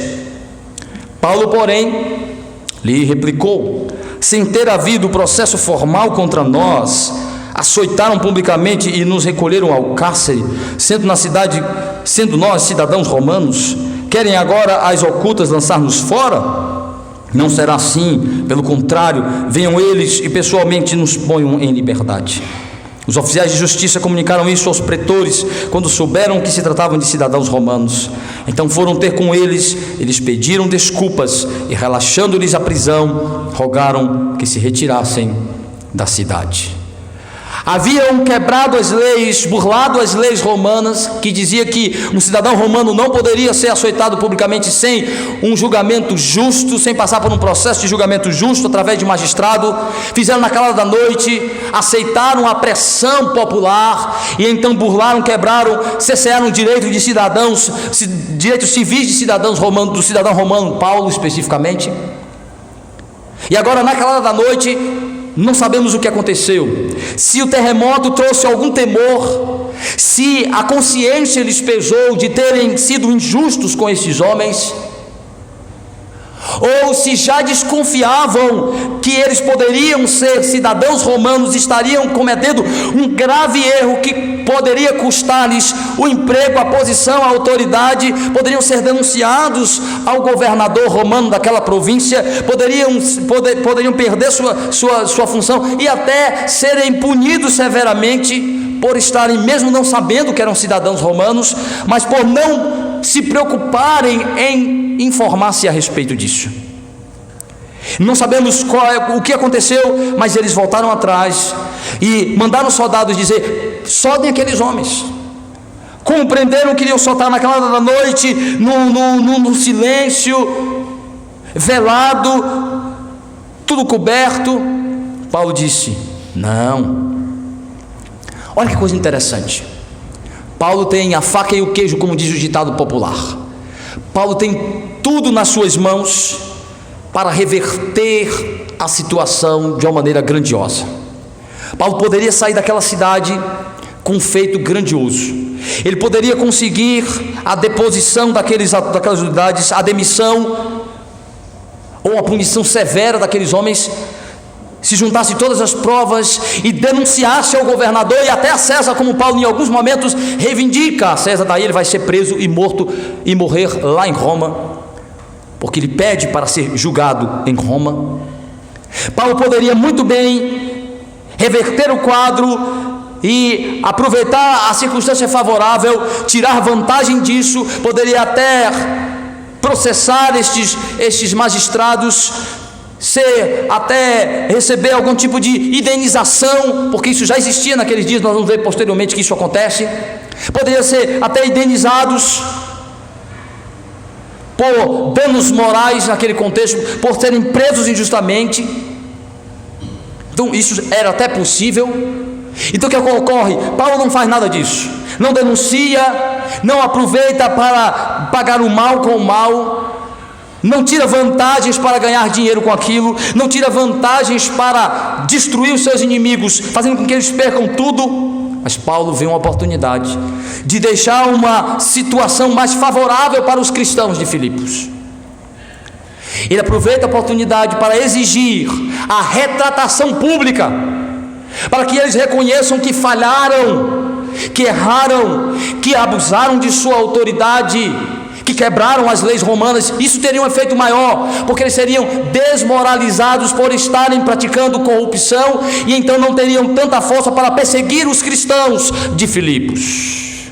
Paulo, porém, lhe replicou: sem ter havido processo formal contra nós, açoitaram publicamente e nos recolheram ao cárcere, sendo nós cidadãos romanos. Querem agora às ocultas lançar-nos fora? Não será assim, pelo contrário, venham eles e pessoalmente nos ponham em liberdade. Os oficiais de justiça comunicaram isso aos pretores, quando souberam que se tratavam de cidadãos romanos. Então foram ter com eles, eles pediram desculpas e, relaxando-lhes a prisão, rogaram que se retirassem da cidade. Haviam quebrado as leis, burlado as leis romanas, que dizia que um cidadão romano não poderia ser açoitado publicamente sem um julgamento justo, sem passar por um processo de julgamento justo através de magistrado. Fizeram na calada da noite, aceitaram a pressão popular e então burlaram, quebraram, cercearam o direito de cidadãos, direitos civis de cidadãos romanos, do cidadão romano, Paulo especificamente. E agora na calada da noite, não sabemos o que aconteceu, se o terremoto trouxe algum temor, se a consciência lhes pesou de terem sido injustos com esses homens, ou se já desconfiavam que eles poderiam ser cidadãos romanos, estariam cometendo um grave erro que poderia custar-lhes o emprego, a posição, a autoridade, poderiam ser denunciados ao governador romano daquela província, poderiam perder sua função e até serem punidos severamente por estarem, mesmo não sabendo que eram cidadãos romanos, mas por não se preocuparem em informar-se a respeito disso. Não sabemos o que aconteceu, mas eles voltaram atrás e mandaram soldados dizer: soltem aqueles homens. Compreenderam que iriam soltar naquela hora da noite, no silêncio, velado, tudo coberto. Paulo disse: não. Olha que coisa interessante. Paulo tem a faca e o queijo, como diz o ditado popular. Paulo tem tudo nas suas mãos para reverter a situação de uma maneira grandiosa. Paulo poderia sair daquela cidade com um feito grandioso. Ele poderia conseguir a deposição daquelas unidades, a demissão ou a punição severa daqueles homens, se juntasse todas as provas e denunciasse ao governador e até a César, como Paulo em alguns momentos reivindica a César. Daí ele vai ser preso e morto e morrer lá em Roma, porque ele pede para ser julgado em Roma. Paulo poderia muito bem reverter o quadro e aproveitar a circunstância favorável, tirar vantagem disso, poderia até processar estes magistrados, até receber algum tipo de indenização, porque isso já existia naqueles dias, nós vamos ver posteriormente que isso acontece. Poderia ser até indenizados por danos morais naquele contexto, por serem presos injustamente. Então isso era até possível. Então o que ocorre? Paulo não faz nada disso, não denuncia, não aproveita para pagar o mal com o mal, não tira vantagens para ganhar dinheiro com aquilo, não tira vantagens para destruir os seus inimigos, fazendo com que eles percam tudo. Mas Paulo vê uma oportunidade de deixar uma situação mais favorável para os cristãos de Filipos. Ele aproveita a oportunidade para exigir a retratação pública, para que eles reconheçam que falharam, que erraram, que abusaram de sua autoridade, que quebraram as leis romanas. Isso teria um efeito maior, porque eles seriam desmoralizados por estarem praticando corrupção, e então não teriam tanta força para perseguir os cristãos de Filipos.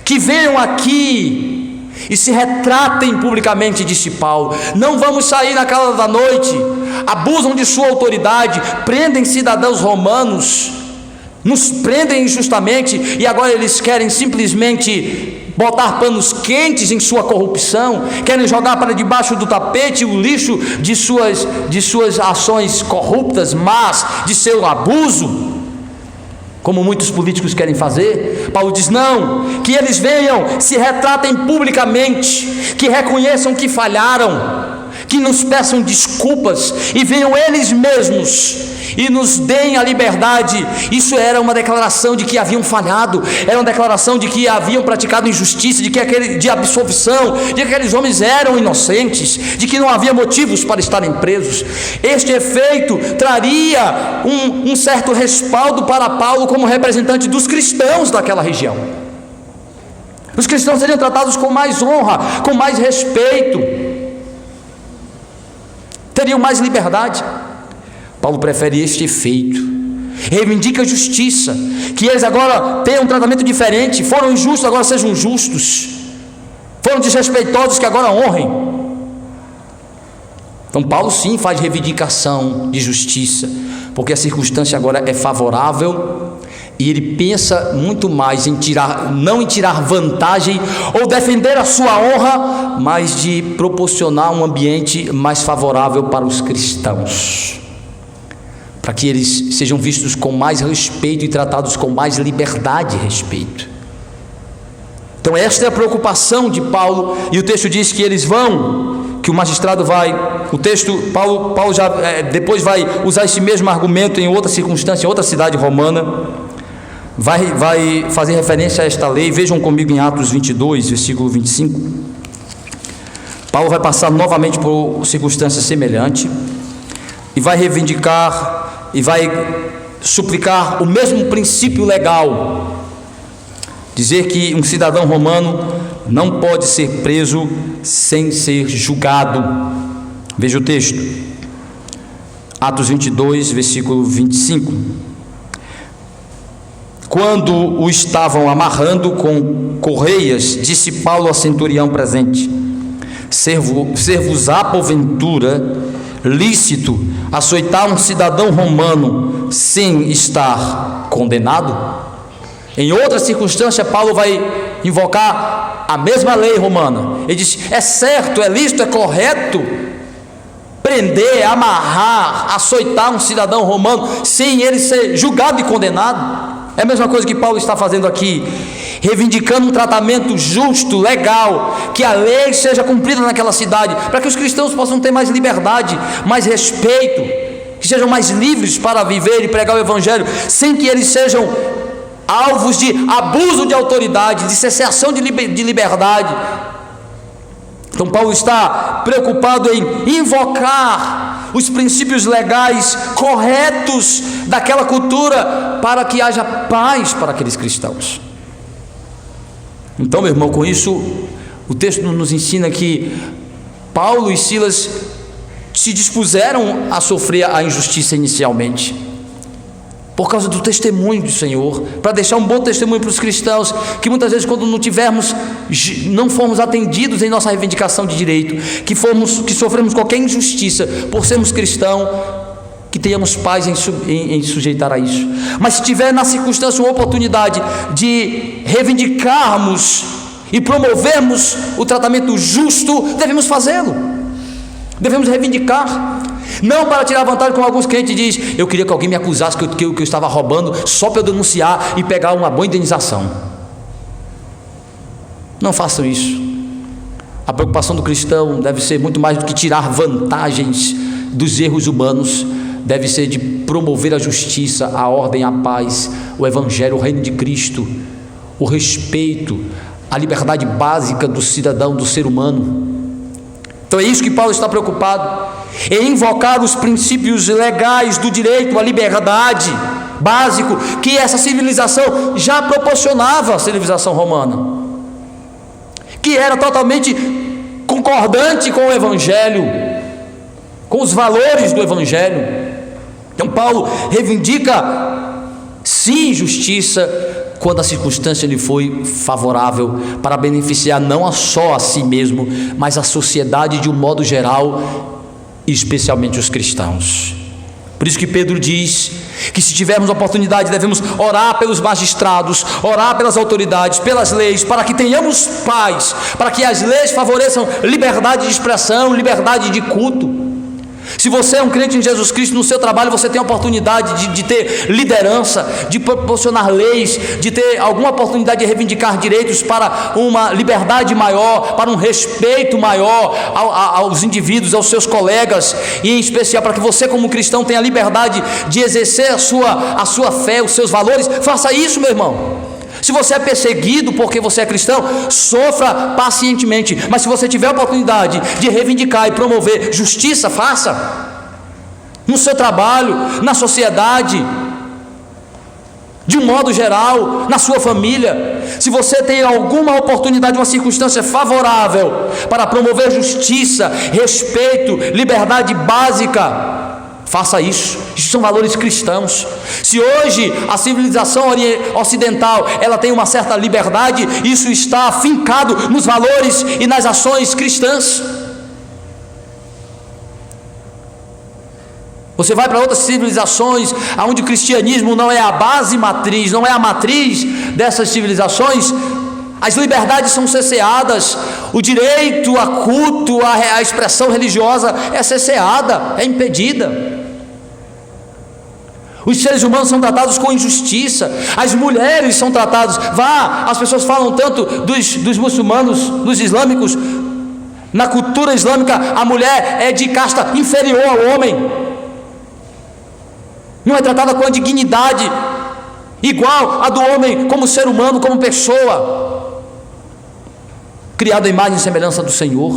Que venham aqui e se retratem publicamente, disse Paulo. Não vamos sair na calada da noite, abusam de sua autoridade, prendem cidadãos romanos, nos prendem injustamente, e agora eles querem simplesmente botar panos quentes em sua corrupção, querem jogar para debaixo do tapete o lixo de suas ações corruptas, mas de seu abuso, como muitos políticos querem fazer. Paulo diz: não, que eles venham, se retratem publicamente, que reconheçam que falharam, que nos peçam desculpas e venham eles mesmos e nos deem a liberdade. Isso era uma declaração de que haviam falhado, era uma declaração de que haviam praticado injustiça, de absolvição, de que aqueles homens eram inocentes, de que não havia motivos para estarem presos. Este efeito traria um certo respaldo para Paulo como representante dos cristãos daquela região. Os cristãos seriam tratados com mais honra, com mais respeito, teriam mais liberdade. Paulo prefere este efeito, reivindica a justiça, que eles agora tenham um tratamento diferente, foram injustos, agora sejam justos, foram desrespeitosos, que agora honrem. Então Paulo sim faz reivindicação de justiça, porque a circunstância agora é favorável, e ele pensa muito mais não em tirar vantagem ou defender a sua honra, mas de proporcionar um ambiente mais favorável para os cristãos, para que eles sejam vistos com mais respeito e tratados com mais liberdade e respeito. Então esta é a preocupação de Paulo, e o texto diz que eles vão, que o magistrado vai, o texto, Paulo já depois vai usar esse mesmo argumento em outra circunstância, em outra cidade romana, vai fazer referência a esta lei. Vejam comigo em Atos 22, versículo 25, Paulo vai passar novamente por circunstância semelhante, e vai reivindicar, e vai suplicar o mesmo princípio legal, dizer que um cidadão romano não pode ser preso sem ser julgado. Veja o texto, Atos 22, versículo 25. Quando o estavam amarrando com correias, disse Paulo ao centurião presente: ser-vos-á porventura lícito açoitar um cidadão romano sem estar condenado? Em outra circunstância, Paulo vai invocar a mesma lei romana. Ele diz: é certo, é lícito, é correto prender, amarrar, açoitar um cidadão romano sem ele ser julgado e condenado. É a mesma coisa que Paulo está fazendo aqui, reivindicando um tratamento justo, legal, que a lei seja cumprida naquela cidade, para que os cristãos possam ter mais liberdade, mais respeito, que sejam mais livres para viver e pregar o evangelho, sem que eles sejam alvos de abuso de autoridade, de cessação de liberdade. Então Paulo está preocupado em invocar os princípios legais corretos daquela cultura, para que haja paz para aqueles cristãos. Então, meu irmão, com isso o texto nos ensina que Paulo e Silas se dispuseram a sofrer a injustiça inicialmente, por causa do testemunho do Senhor, para deixar um bom testemunho para os cristãos, que muitas vezes, quando não formos atendidos em nossa reivindicação de direito, que sofremos qualquer injustiça por sermos cristãos, que tenhamos paz em sujeitar a isso. Mas se tiver na circunstância uma oportunidade de reivindicarmos e promovermos o tratamento justo, devemos fazê-lo, devemos reivindicar. Não para tirar vantagem, como alguns crentes dizem: eu queria que alguém me acusasse que eu estava roubando, só para eu denunciar e pegar uma boa indenização. Não façam isso. A preocupação do cristão deve ser muito mais do que tirar vantagens dos erros humanos, deve ser de promover a justiça, a ordem, a paz, o evangelho, o reino de Cristo, o respeito, a liberdade básica do cidadão, do ser humano. Então é isso que Paulo está preocupado, em invocar os princípios legais do direito, a liberdade básico, que essa civilização já proporcionava, a civilização romana, que era totalmente concordante com o evangelho, com os valores do evangelho. Então Paulo reivindica sim justiça, quando a circunstância lhe foi favorável, para beneficiar não só a si mesmo, mas a sociedade de um modo geral, e especialmente os cristãos. Por isso que Pedro diz que, se tivermos oportunidade, devemos orar pelos magistrados, orar pelas autoridades, pelas leis, para que tenhamos paz, para que as leis favoreçam liberdade de expressão, liberdade de culto. Se você é um crente em Jesus Cristo, no seu trabalho você tem a oportunidade de ter liderança, de proporcionar leis, de ter alguma oportunidade de reivindicar direitos para uma liberdade maior, para um respeito maior aos indivíduos, aos seus colegas, e em especial para que você, como cristão, tenha a liberdade de exercer a sua fé, os seus valores. Faça isso, meu irmão. Se você é perseguido porque você é cristão, sofra pacientemente, mas se você tiver a oportunidade de reivindicar e promover justiça, faça. No seu trabalho, na sociedade, de um modo geral, na sua família. Se você tem alguma oportunidade, uma circunstância favorável para promover justiça, respeito, liberdade básica, faça isso. Isso são valores cristãos. Se hoje a civilização ocidental ela tem uma certa liberdade, isso está afincado nos valores e nas ações cristãs. Você vai para outras civilizações onde o cristianismo não é a base matriz, não é a matriz dessas civilizações, as liberdades são cerceadas, o direito a culto, a expressão religiosa é cerceada, é impedida. Os seres humanos são tratados com injustiça, as mulheres são tratadas. As pessoas falam tanto dos muçulmanos, dos islâmicos. Na cultura islâmica, a mulher é de casta inferior ao homem, não é tratada com a dignidade igual a do homem, como ser humano, como pessoa, criado à imagem e semelhança do Senhor.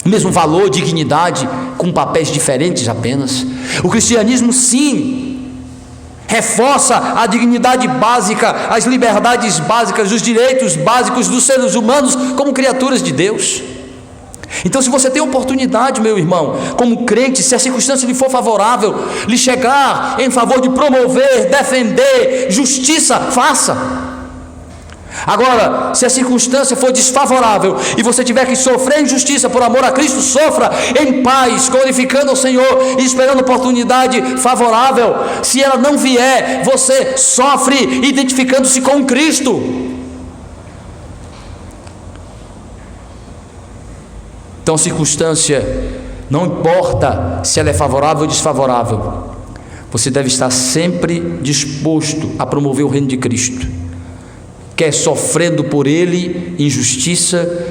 Mesmo valor, dignidade, com papéis diferentes apenas. O cristianismo, sim, reforça a dignidade básica, as liberdades básicas, os direitos básicos dos seres humanos como criaturas de Deus. Então, se você tem oportunidade, meu irmão, como crente, se a circunstância lhe for favorável, lhe chegar em favor de promover, defender justiça, faça. Agora, se a circunstância for desfavorável e você tiver que sofrer injustiça por amor a Cristo, sofra em paz, glorificando ao Senhor e esperando oportunidade favorável. Se ela não vier, você sofre identificando-se com Cristo. Então, a circunstância, não importa se ela é favorável ou desfavorável, você deve estar sempre disposto a promover o reino de Cristo. Quer sofrendo por Ele injustiça,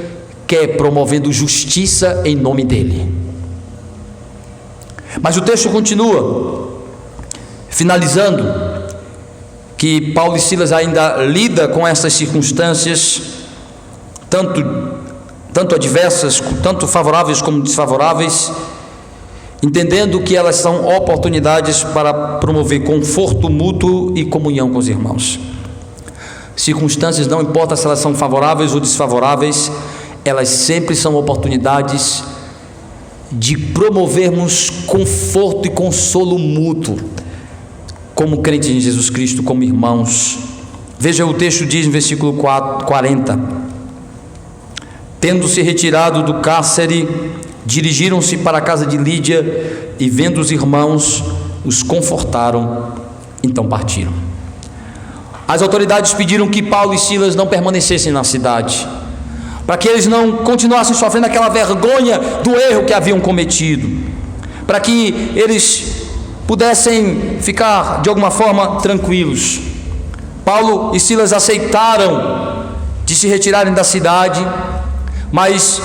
quer promovendo justiça em nome dEle. Mas o texto continua, finalizando, que Paulo e Silas ainda lidam com essas circunstâncias, tanto adversas, tanto favoráveis como desfavoráveis, entendendo que elas são oportunidades para promover conforto mútuo e comunhão com os irmãos. Circunstâncias, não importa se elas são favoráveis ou desfavoráveis, elas sempre são oportunidades de promovermos conforto e consolo mútuo, como crentes em Jesus Cristo, como irmãos. Veja, o texto diz no versículo 40: tendo-se retirado do cárcere, dirigiram-se para a casa de Lídia, e vendo os irmãos, os confortaram, então partiram. As autoridades pediram que Paulo e Silas não permanecessem na cidade, para que eles não continuassem sofrendo aquela vergonha do erro que haviam cometido, para que eles pudessem ficar de alguma forma tranquilos. Paulo e Silas aceitaram de se retirarem da cidade, mas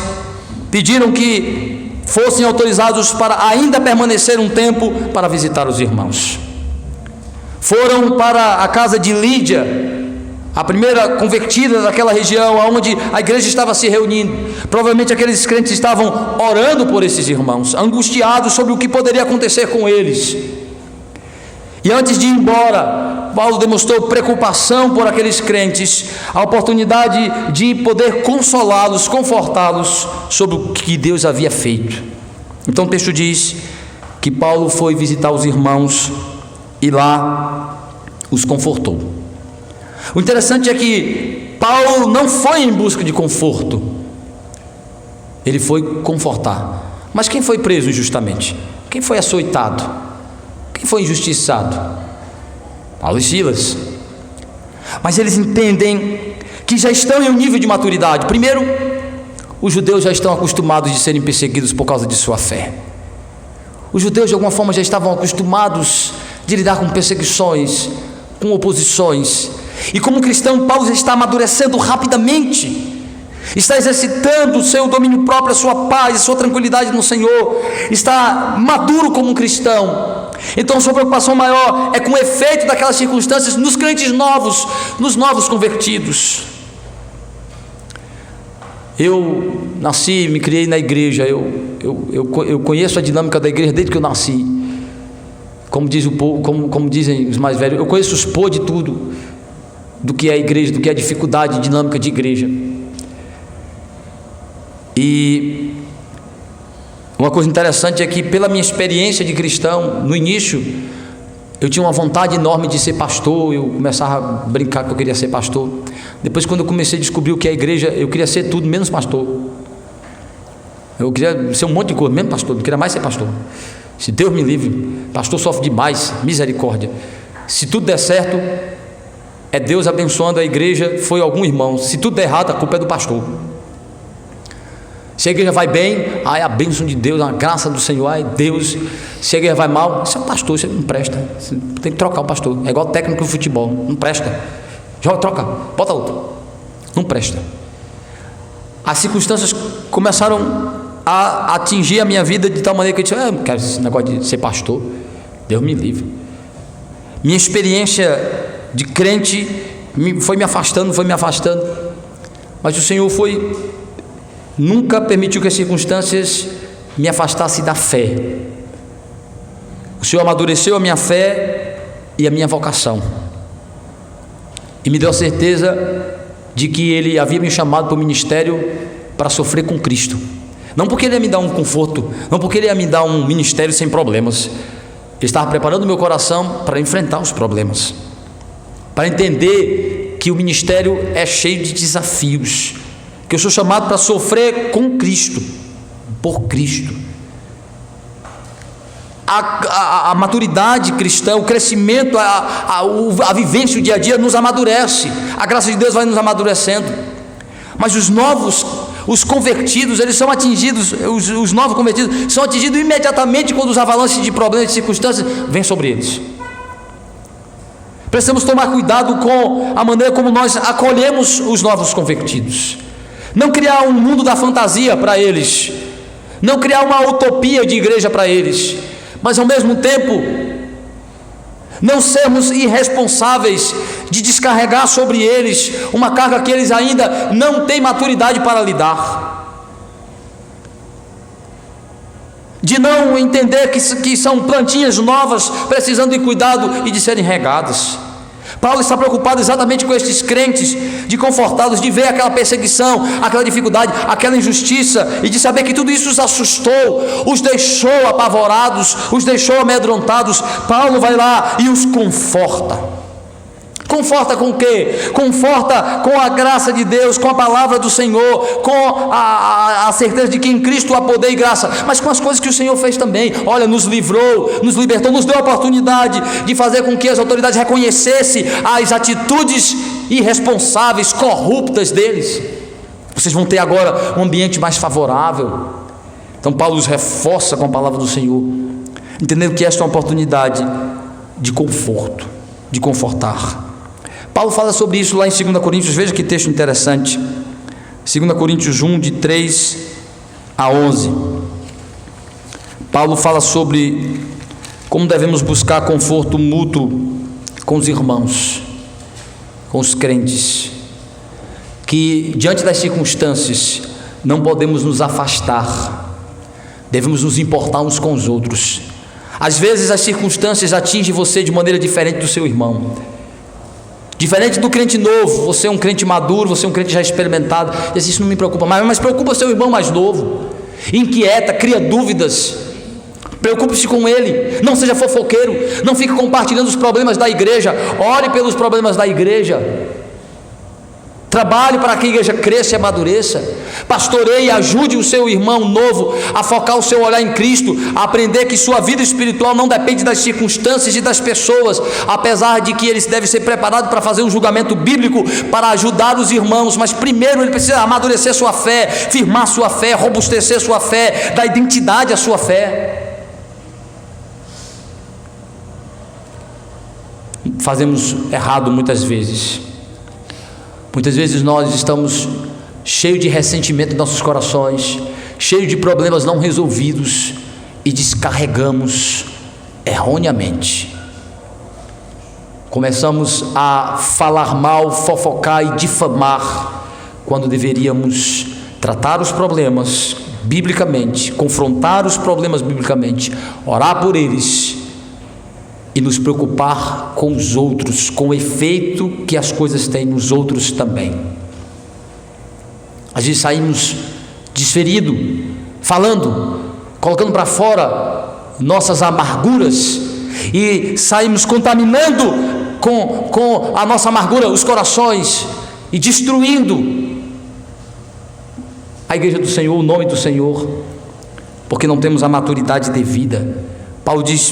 pediram que fossem autorizados para ainda permanecer um tempo para visitar os irmãos. Foram para a casa de Lídia, a primeira convertida daquela região, onde a igreja estava se reunindo. Provavelmente aqueles crentes estavam orando por esses irmãos, angustiados sobre o que poderia acontecer com eles. E antes de ir embora, Paulo demonstrou preocupação por aqueles crentes, a oportunidade de poder consolá-los, confortá-los sobre o que Deus havia feito. Então o texto diz que Paulo foi visitar os irmãos e lá os confortou. O interessante é que Paulo não foi em busca de conforto, ele foi confortar. Mas quem foi preso injustamente? Quem foi açoitado? Quem foi injustiçado? Paulo e Silas. Mas eles entendem que já estão em um nível de maturidade. Primeiro, os judeus já estão acostumados de serem perseguidos por causa de sua fé. Os judeus de alguma forma já estavam acostumados de lidar com perseguições, com oposições. E como cristão, Paulo já está amadurecendo rapidamente, está exercitando o seu domínio próprio, a sua paz, a sua tranquilidade no Senhor, está maduro como um cristão. Então sua preocupação maior é com o efeito daquelas circunstâncias nos crentes novos, nos novos convertidos. Eu nasci, me criei na igreja, eu conheço a dinâmica da igreja desde que eu nasci. Como diz o povo, como dizem os mais velhos, eu conheço os pô de tudo, do que é a igreja, do que é a dificuldade dinâmica de igreja. E uma coisa interessante é que, pela minha experiência de cristão, no início, eu tinha uma vontade enorme de ser pastor, eu começava a brincar que eu queria ser pastor. Depois, quando eu comecei a descobrir o que é a igreja, eu queria ser tudo menos pastor. Eu queria ser um monte de coisa, menos pastor, não queria mais ser pastor. Se Deus me livre, pastor sofre demais, misericórdia. Se tudo der certo, é Deus abençoando a igreja, foi algum irmão. Se tudo der errado, a culpa é do pastor. Se a igreja vai bem, é a bênção de Deus, a graça do Senhor, é Deus. Se a igreja vai mal, isso é um pastor, isso não presta. Você tem que trocar o pastor. É igual técnico de futebol, não presta. Joga, troca, bota outro. Não presta. As circunstâncias começaram a atingir a minha vida de tal maneira que eu disse: eu não quero esse negócio de ser pastor. Deus me livre. Minha experiência de crente foi me afastando. Mas o Senhor nunca permitiu que as circunstâncias me afastassem da fé. O Senhor amadureceu a minha fé e a minha vocação, e me deu a certeza de que Ele havia me chamado para o ministério para sofrer com Cristo. Não porque Ele ia me dar um conforto, não porque Ele ia me dar um ministério sem problemas. Ele estava preparando o meu coração para enfrentar os problemas, para entender que o ministério é cheio de desafios, que eu sou chamado para sofrer com Cristo, por Cristo. A maturidade cristã, o crescimento, a vivência, o dia a dia nos amadurece. A graça de Deus vai nos amadurecendo. Mas os convertidos, eles são atingidos, os novos convertidos são atingidos imediatamente quando os avalanches de problemas e circunstâncias vêm sobre eles. Precisamos tomar cuidado com a maneira como nós acolhemos os novos convertidos. Não criar um mundo da fantasia para eles, não criar uma utopia de igreja para eles, mas ao mesmo tempo não sermos irresponsáveis de descarregar sobre eles uma carga que eles ainda não têm maturidade para lidar, de não entender que são plantinhas novas precisando de cuidado e de serem regadas. Paulo está preocupado exatamente com estes crentes, de confortá-los, de ver aquela perseguição, aquela dificuldade, aquela injustiça, e de saber que tudo isso os assustou, os deixou apavorados, os deixou amedrontados. Paulo vai lá e os conforta. Conforta com o quê? Conforta com a graça de Deus, com a palavra do Senhor, com a certeza de que em Cristo há poder e graça, mas com as coisas que o Senhor fez também. Olha, nos livrou, nos libertou, nos deu a oportunidade de fazer com que as autoridades reconhecessem as atitudes irresponsáveis, corruptas deles. Vocês vão ter agora um ambiente mais favorável. Então Paulo os reforça com a palavra do Senhor, entendendo que esta é uma oportunidade de conforto, de confortar. Paulo fala sobre isso lá em 2 Coríntios, veja que texto interessante, 2 Coríntios 1, de 3 a 11, Paulo fala sobre como devemos buscar conforto mútuo com os irmãos, com os crentes, que diante das circunstâncias não podemos nos afastar, devemos nos importar uns com os outros. Às vezes as circunstâncias atingem você de maneira diferente do seu irmão, diferente do crente novo. Você é um crente maduro, você é um crente já experimentado, e assim, isso não me preocupa mais, mas preocupa seu irmão mais novo, inquieta, cria dúvidas. Preocupe-se com ele, não seja fofoqueiro, não fique compartilhando os problemas da igreja, ore pelos problemas da igreja. Trabalhe para que a igreja cresça e amadureça. Pastoreie e ajude o seu irmão novo a focar o seu olhar em Cristo, a aprender que sua vida espiritual não depende das circunstâncias e das pessoas, apesar de que ele deve ser preparado para fazer um julgamento bíblico, para ajudar os irmãos, mas primeiro ele precisa amadurecer sua fé, firmar sua fé, robustecer sua fé, dar identidade à sua fé. Fazemos errado muitas vezes. Muitas vezes nós estamos cheios de ressentimento em nossos corações, cheios de problemas não resolvidos, e descarregamos erroneamente. Começamos a falar mal, fofocar e difamar, quando deveríamos tratar os problemas biblicamente, confrontar os problemas biblicamente, orar por eles e nos preocupar com os outros, com o efeito que as coisas têm nos outros também. Às vezes saímos desferidos, falando, colocando para fora nossas amarguras, e saímos contaminando com a nossa amargura os corações, e destruindo a igreja do Senhor, o nome do Senhor, porque não temos a maturidade devida.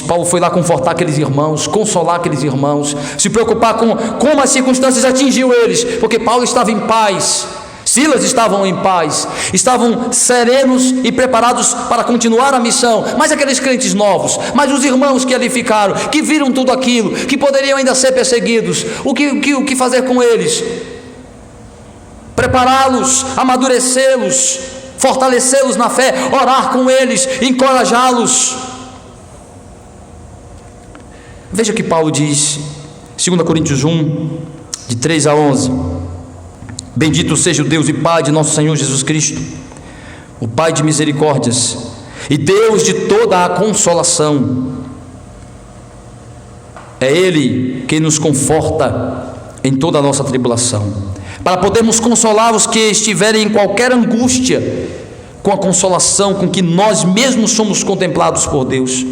Paulo foi lá confortar aqueles irmãos, consolar aqueles irmãos, se preocupar com como as circunstâncias atingiu eles, porque Paulo estava em paz, Silas estavam em paz, estavam serenos e preparados para continuar a missão. Mas aqueles crentes novos, mas os irmãos que ali ficaram, que viram tudo aquilo, que poderiam ainda ser perseguidos, o que fazer com eles? Prepará-los, amadurecê-los, fortalecê-los na fé, orar com eles, encorajá-los. Veja o que Paulo diz, 2 Coríntios 1, de 3 a 11. Bendito seja o Deus e Pai de nosso Senhor Jesus Cristo, o Pai de misericórdias e Deus de toda a consolação. É Ele quem nos conforta em toda a nossa tribulação, para podermos consolar os que estiverem em qualquer angústia, com a consolação com que nós mesmos somos contemplados por Deus.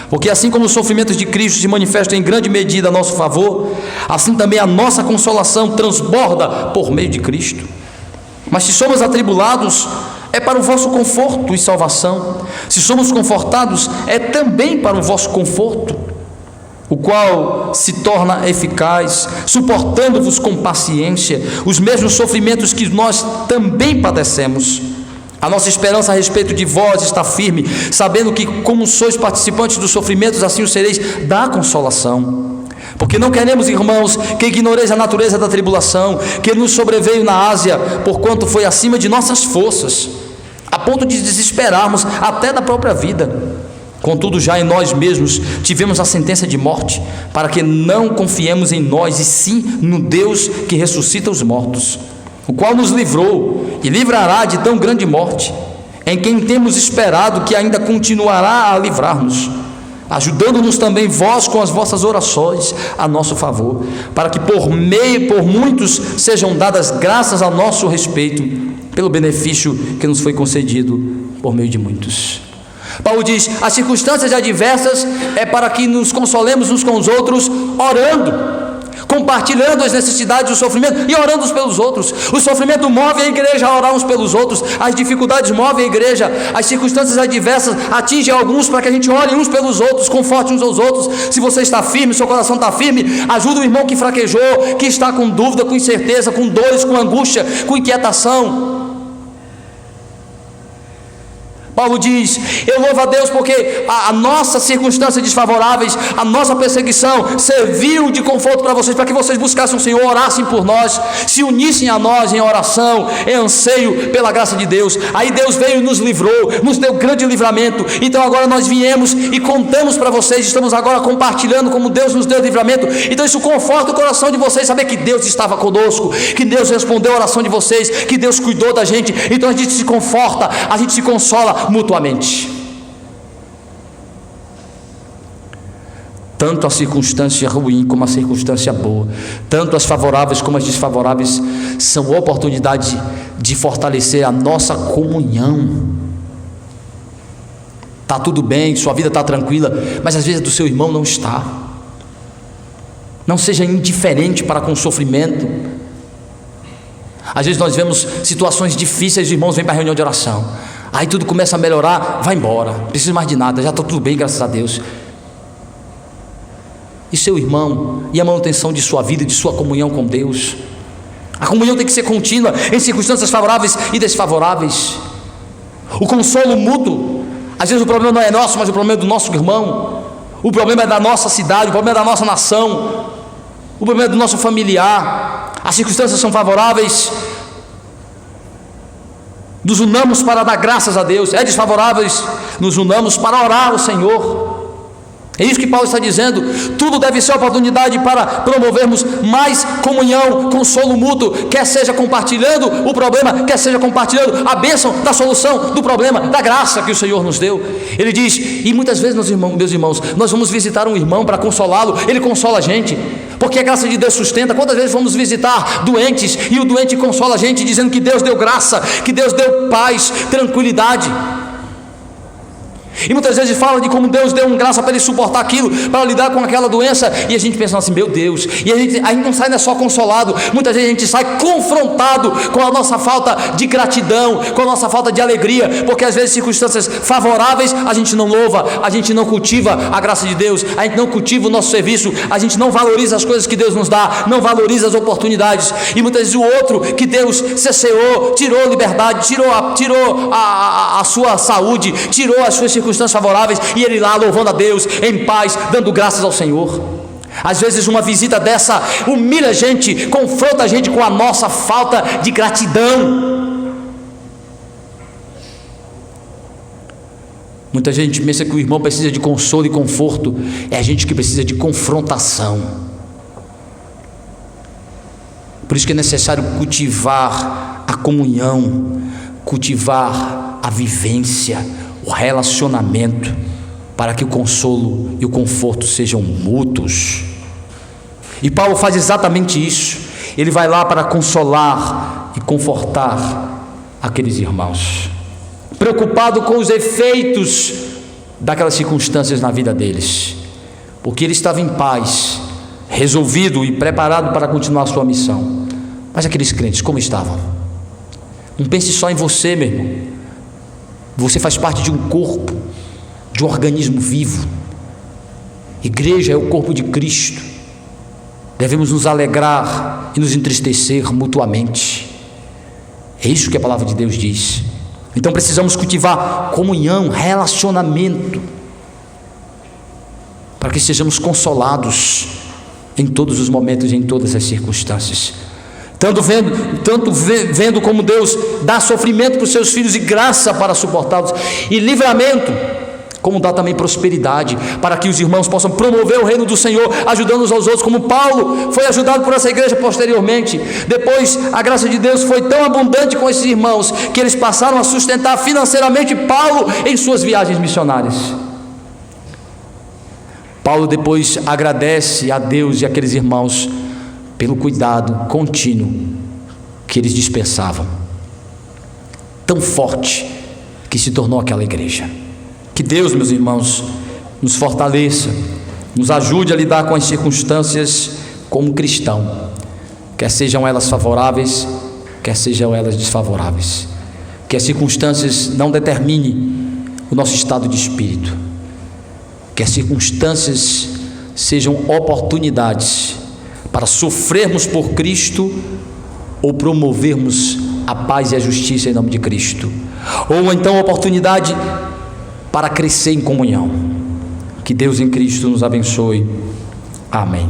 Porque assim como os sofrimentos de Cristo se manifestam em grande medida a nosso favor, assim também a nossa consolação transborda por meio de Cristo. Mas se somos atribulados, é para o vosso conforto e salvação. Se somos confortados, é também para o vosso conforto, o qual se torna eficaz, suportando-vos com paciência os mesmos sofrimentos que nós também padecemos. A nossa esperança a respeito de vós está firme, sabendo que, como sois participantes dos sofrimentos, assim o sereis da consolação. Porque não queremos, irmãos, que ignoreis a natureza da tribulação que nos sobreveio na Ásia, porquanto foi acima de nossas forças, a ponto de desesperarmos até da própria vida. Contudo, já em nós mesmos tivemos a sentença de morte, para que não confiemos em nós, e sim no Deus que ressuscita os mortos, o qual nos livrou e livrará de tão grande morte, em quem temos esperado que ainda continuará a livrar-nos, ajudando-nos também vós com as vossas orações a nosso favor, para que por muitos sejam dadas graças a nosso respeito, pelo benefício que nos foi concedido por meio de muitos. Paulo diz: as circunstâncias adversas é para que nos consolemos uns com os outros, orando, compartilhando as necessidades, o sofrimento e orando uns pelos outros. O sofrimento move a igreja a orar uns pelos outros, as dificuldades movem a igreja, as circunstâncias adversas atingem alguns para que a gente ore uns pelos outros, conforte uns aos outros. Se você está firme, seu coração está firme, ajuda o irmão que fraquejou, que está com dúvida, com incerteza, com dores, com angústia, com inquietação. Paulo diz: eu louvo a Deus porque a nossa circunstância desfavoráveis, a nossa perseguição serviu de conforto para vocês, para que vocês buscassem o Senhor, orassem por nós, se unissem a nós em oração, em anseio pela graça de Deus. Aí Deus veio e nos livrou, nos deu grande livramento. Então agora nós viemos e contamos para vocês, estamos agora compartilhando como Deus nos deu livramento. Então isso conforta o coração de vocês, saber que Deus estava conosco, que Deus respondeu a oração de vocês, que Deus cuidou da gente. Então a gente se conforta, a gente se consola mutuamente. Tanto a circunstância ruim como a circunstância boa, tanto as favoráveis como as desfavoráveis, são oportunidade de fortalecer a nossa comunhão. Está tudo bem, sua vida está tranquila, mas às vezes do seu irmão não está. Não seja indiferente para com o sofrimento. Às vezes nós vemos situações difíceis, os irmãos vêm para a reunião de oração, aí tudo começa a melhorar, vai embora, não precisa mais de nada, já está tudo bem, graças a Deus. E seu irmão, e a manutenção de sua vida, de sua comunhão com Deus? A comunhão tem que ser contínua, em circunstâncias favoráveis e desfavoráveis. O consolo mútuo. Às vezes o problema não é nosso, mas o problema é do nosso irmão. O problema é da nossa cidade, o problema é da nossa nação, o problema é do nosso familiar. As circunstâncias são favoráveis, nos unamos para dar graças a Deus. É desfavoráveis, nos unamos para orar ao Senhor. É isso que Paulo está dizendo. Tudo deve ser oportunidade para promovermos mais comunhão, consolo mútuo, quer seja compartilhando o problema, quer seja compartilhando a bênção da solução do problema, da graça que o Senhor nos deu. Ele diz, e muitas vezes, meus irmãos, nós vamos visitar um irmão para consolá-lo, ele consola a gente, porque a graça de Deus sustenta. Quantas vezes vamos visitar doentes e o doente consola a gente, dizendo que Deus deu graça, que Deus deu paz, tranquilidade. E muitas vezes fala de como Deus deu graça para ele suportar aquilo, para lidar com aquela doença, e a gente pensa assim, meu Deus, e a gente não sai, não é só consolado, muitas vezes a gente sai confrontado com a nossa falta de gratidão, com a nossa falta de alegria, porque às vezes circunstâncias favoráveis, a gente não louva, a gente não cultiva a graça de Deus, a gente não cultiva o nosso serviço, a gente não valoriza as coisas que Deus nos dá, não valoriza as oportunidades, e muitas vezes o outro que Deus cesseou, tirou a liberdade, tirou a sua saúde, tirou as suas circunstâncias favoráveis, e ele lá louvando a Deus, em paz, dando graças ao Senhor. Às vezes uma visita dessa humilha a gente, confronta a gente com a nossa falta de gratidão. Muita gente pensa que o irmão precisa de consolo e conforto, é a gente que precisa de confrontação. Por isso que é necessário cultivar a comunhão, cultivar a vivência, o relacionamento, para que o consolo e o conforto sejam mútuos. E Paulo faz exatamente isso. Ele vai lá para consolar e confortar aqueles irmãos, preocupado com os efeitos daquelas circunstâncias na vida deles, porque ele estava em paz, resolvido e preparado para continuar a sua missão. Mas aqueles crentes, como estavam? Não pense só em você, meu irmão. Você faz parte de um corpo, de um organismo vivo. Igreja é o corpo de Cristo. Devemos nos alegrar e nos entristecer mutuamente. É isso que a palavra de Deus diz. Então precisamos cultivar comunhão, relacionamento, para que sejamos consolados em todos os momentos e em todas as circunstâncias. Tanto vendo como Deus dá sofrimento para os seus filhos e graça para suportá-los, e livramento, como dá também prosperidade, para que os irmãos possam promover o reino do Senhor, ajudando uns aos outros, como Paulo foi ajudado por essa igreja posteriormente. Depois a graça de Deus foi tão abundante com esses irmãos, que eles passaram a sustentar financeiramente Paulo em suas viagens missionárias. Paulo depois agradece a Deus e aqueles irmãos pelo cuidado contínuo que eles dispensavam, tão forte que se tornou aquela igreja. Que Deus, meus irmãos, nos fortaleça, nos ajude a lidar com as circunstâncias como cristão, quer sejam elas favoráveis, quer sejam elas desfavoráveis. Que as circunstâncias não determinem o nosso estado de espírito, que as circunstâncias sejam oportunidades para sofrermos por Cristo ou promovermos a paz e a justiça em nome de Cristo, ou então oportunidade para crescer em comunhão. Que Deus em Cristo nos abençoe. Amém.